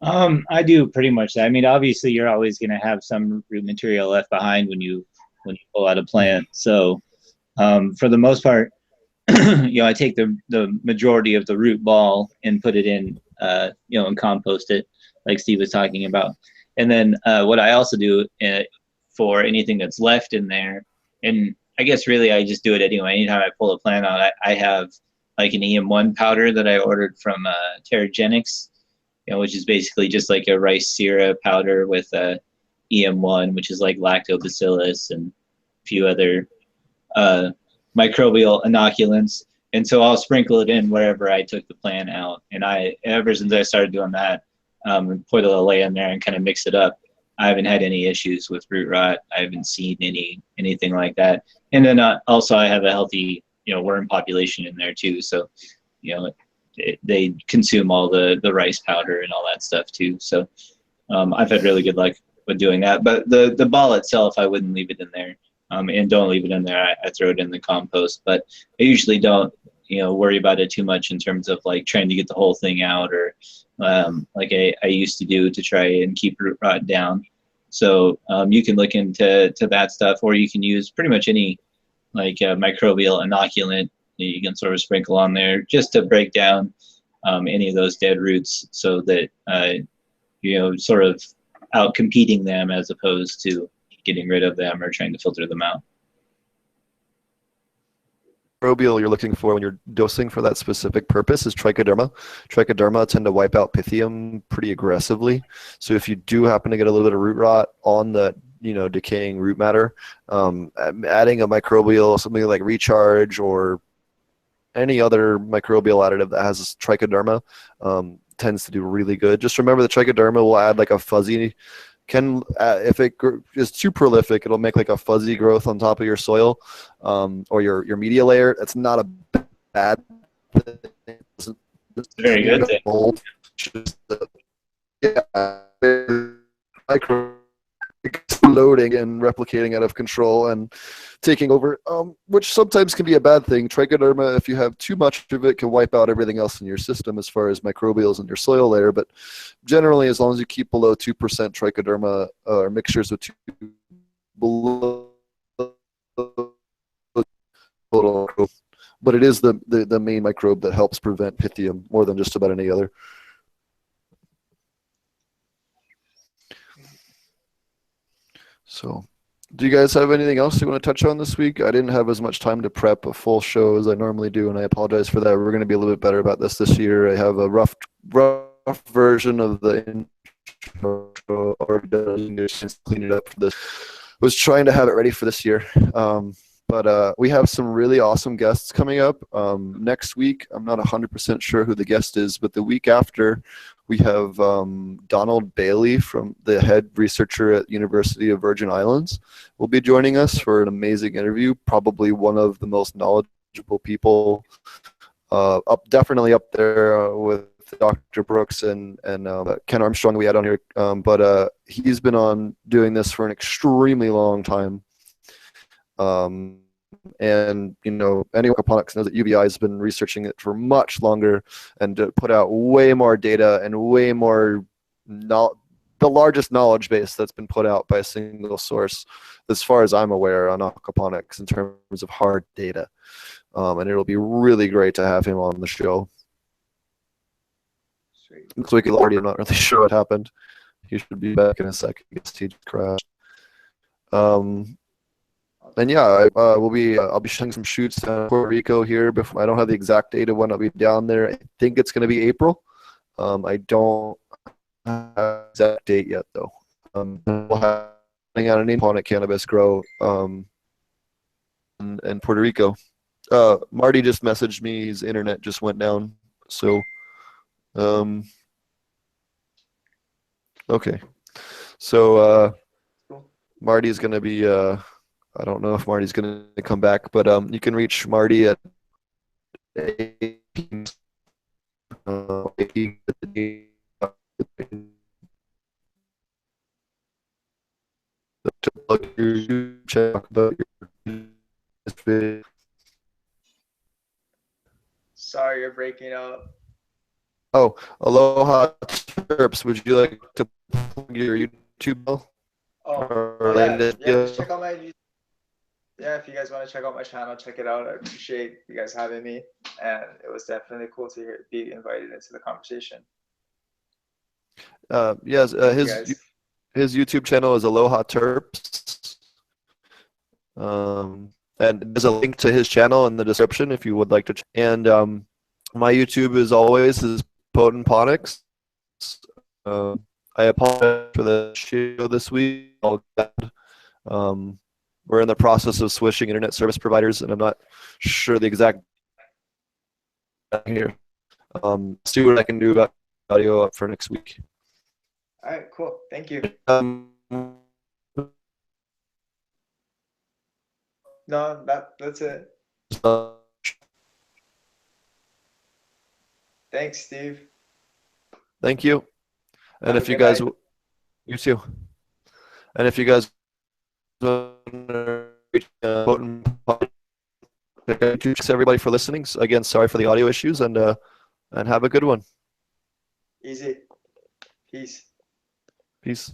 I do pretty much that. I mean, obviously, you're always going to have some root material left behind when you pull out a plant. So, for the most part, I take the majority of the root ball and put it in, and compost it, like Steve was talking about. And then what I also do for anything that's left in there, and I guess really I just do it anyway. Anytime I pull a plant out, I have like an EM1 powder that I ordered from Terragenics, which is basically just like a rice syrup powder with EM1, which is like lactobacillus and a few other microbial inoculants. And so I'll sprinkle it in wherever I took the plant out. And ever since I started doing that, put a little lay in there and kind of mix it up, I haven't had any issues with root rot. I haven't seen anything like that. And then also I have a healthy, worm population in there too. So, they consume all the rice powder and all that stuff too. So I've had really good luck with doing that. But the ball itself, I wouldn't leave it in there. And don't leave it in there. I throw it in the compost. But I usually don't, worry about it too much in terms of like trying to get the whole thing out, or like I used to do to try and keep root rot down. So you can look into that stuff, or you can use pretty much any like microbial inoculant you can sort of sprinkle on there just to break down any of those dead roots, so that sort of out competing them as opposed to getting rid of them or trying to filter them out. Microbial you're looking for when you're dosing for that specific purpose is trichoderma. Trichoderma tend to wipe out Pythium pretty aggressively. So if you do happen to get a little bit of root rot on the decaying root matter, adding a microbial, something like Recharge or any other microbial additive that has trichoderma tends to do really good. Just remember the trichoderma will add like a fuzzy, if it is too prolific, it'll make like a fuzzy growth on top of your soil or your media layer. That's not a bad thing. It's very good thing. Mold. Yeah, loading and replicating out of control and taking over, which sometimes can be a bad thing. Trichoderma, if you have too much of it, can wipe out everything else in your system as far as microbials in your soil layer. But generally, as long as you keep below 2% trichoderma or mixtures with 2 below total, but it is the main microbe that helps prevent Pythium more than just about any other. So, do you guys have anything else you want to touch on this week? I didn't have as much time to prep a full show as I normally do, and I apologize for that. We're going to be a little bit better about this year. I have a rough version of the intro already done. Just clean it up for this. Was trying to have it ready for this year. But we have some really awesome guests coming up next week. I'm not 100% sure who the guest is, but the week after, we have Donald Bailey, from the head researcher at University of Virgin Islands, will be joining us for an amazing interview. Probably one of the most knowledgeable people, definitely up there with Dr. Brooks and Ken Armstrong we had on here. But he's been on doing this for an extremely long time. And anyone with Ponics knows that UBI has been researching it for much longer and put out way more data and way more the largest knowledge base that's been put out by a single source, as far as I'm aware, on aquaponics in terms of hard data. And it'll be really great to have him on the show. Sweet. Looks like I'm not really sure what happened. He should be back in a second. I guess he just crashed. And yeah, I'll be showing some shoots in Puerto Rico here. Before, I don't have the exact date of when I'll be down there. I think it's going to be April. I don't have the exact date yet, though. We'll have out an aquaponic cannabis grow in Puerto Rico. Marty just messaged me. His internet just went down. So, okay. So Marty's going to be. I don't know if Marty's going to come back, but you can reach Marty at to plug your YouTube channel about your. Sorry, you're breaking up. Oh, Aloha Terps. Would you like to plug your YouTube channel? Oh, Or yeah, latest yeah, video? just check out my yeah, if you guys want to check out my channel, check it out. I appreciate you guys having me, and it was definitely cool to be invited into the conversation. Yes, Thank you guys. his YouTube channel is Aloha Terps. And there's a link to his channel in the description if you would like to. And my YouTube is always is Potent Ponics. I apologize for the show this week. We're in the process of switching internet service providers, and I'm not sure the exact here. See what I can do about audio up for next week. All right, cool. Thank you. No, that's it. Thanks, Steve. Thank you. And Have if a you good guys, night. you too. And if you guys thanks everybody for listening. Again, sorry for the audio issues, and have a good one. Easy. Peace. Peace.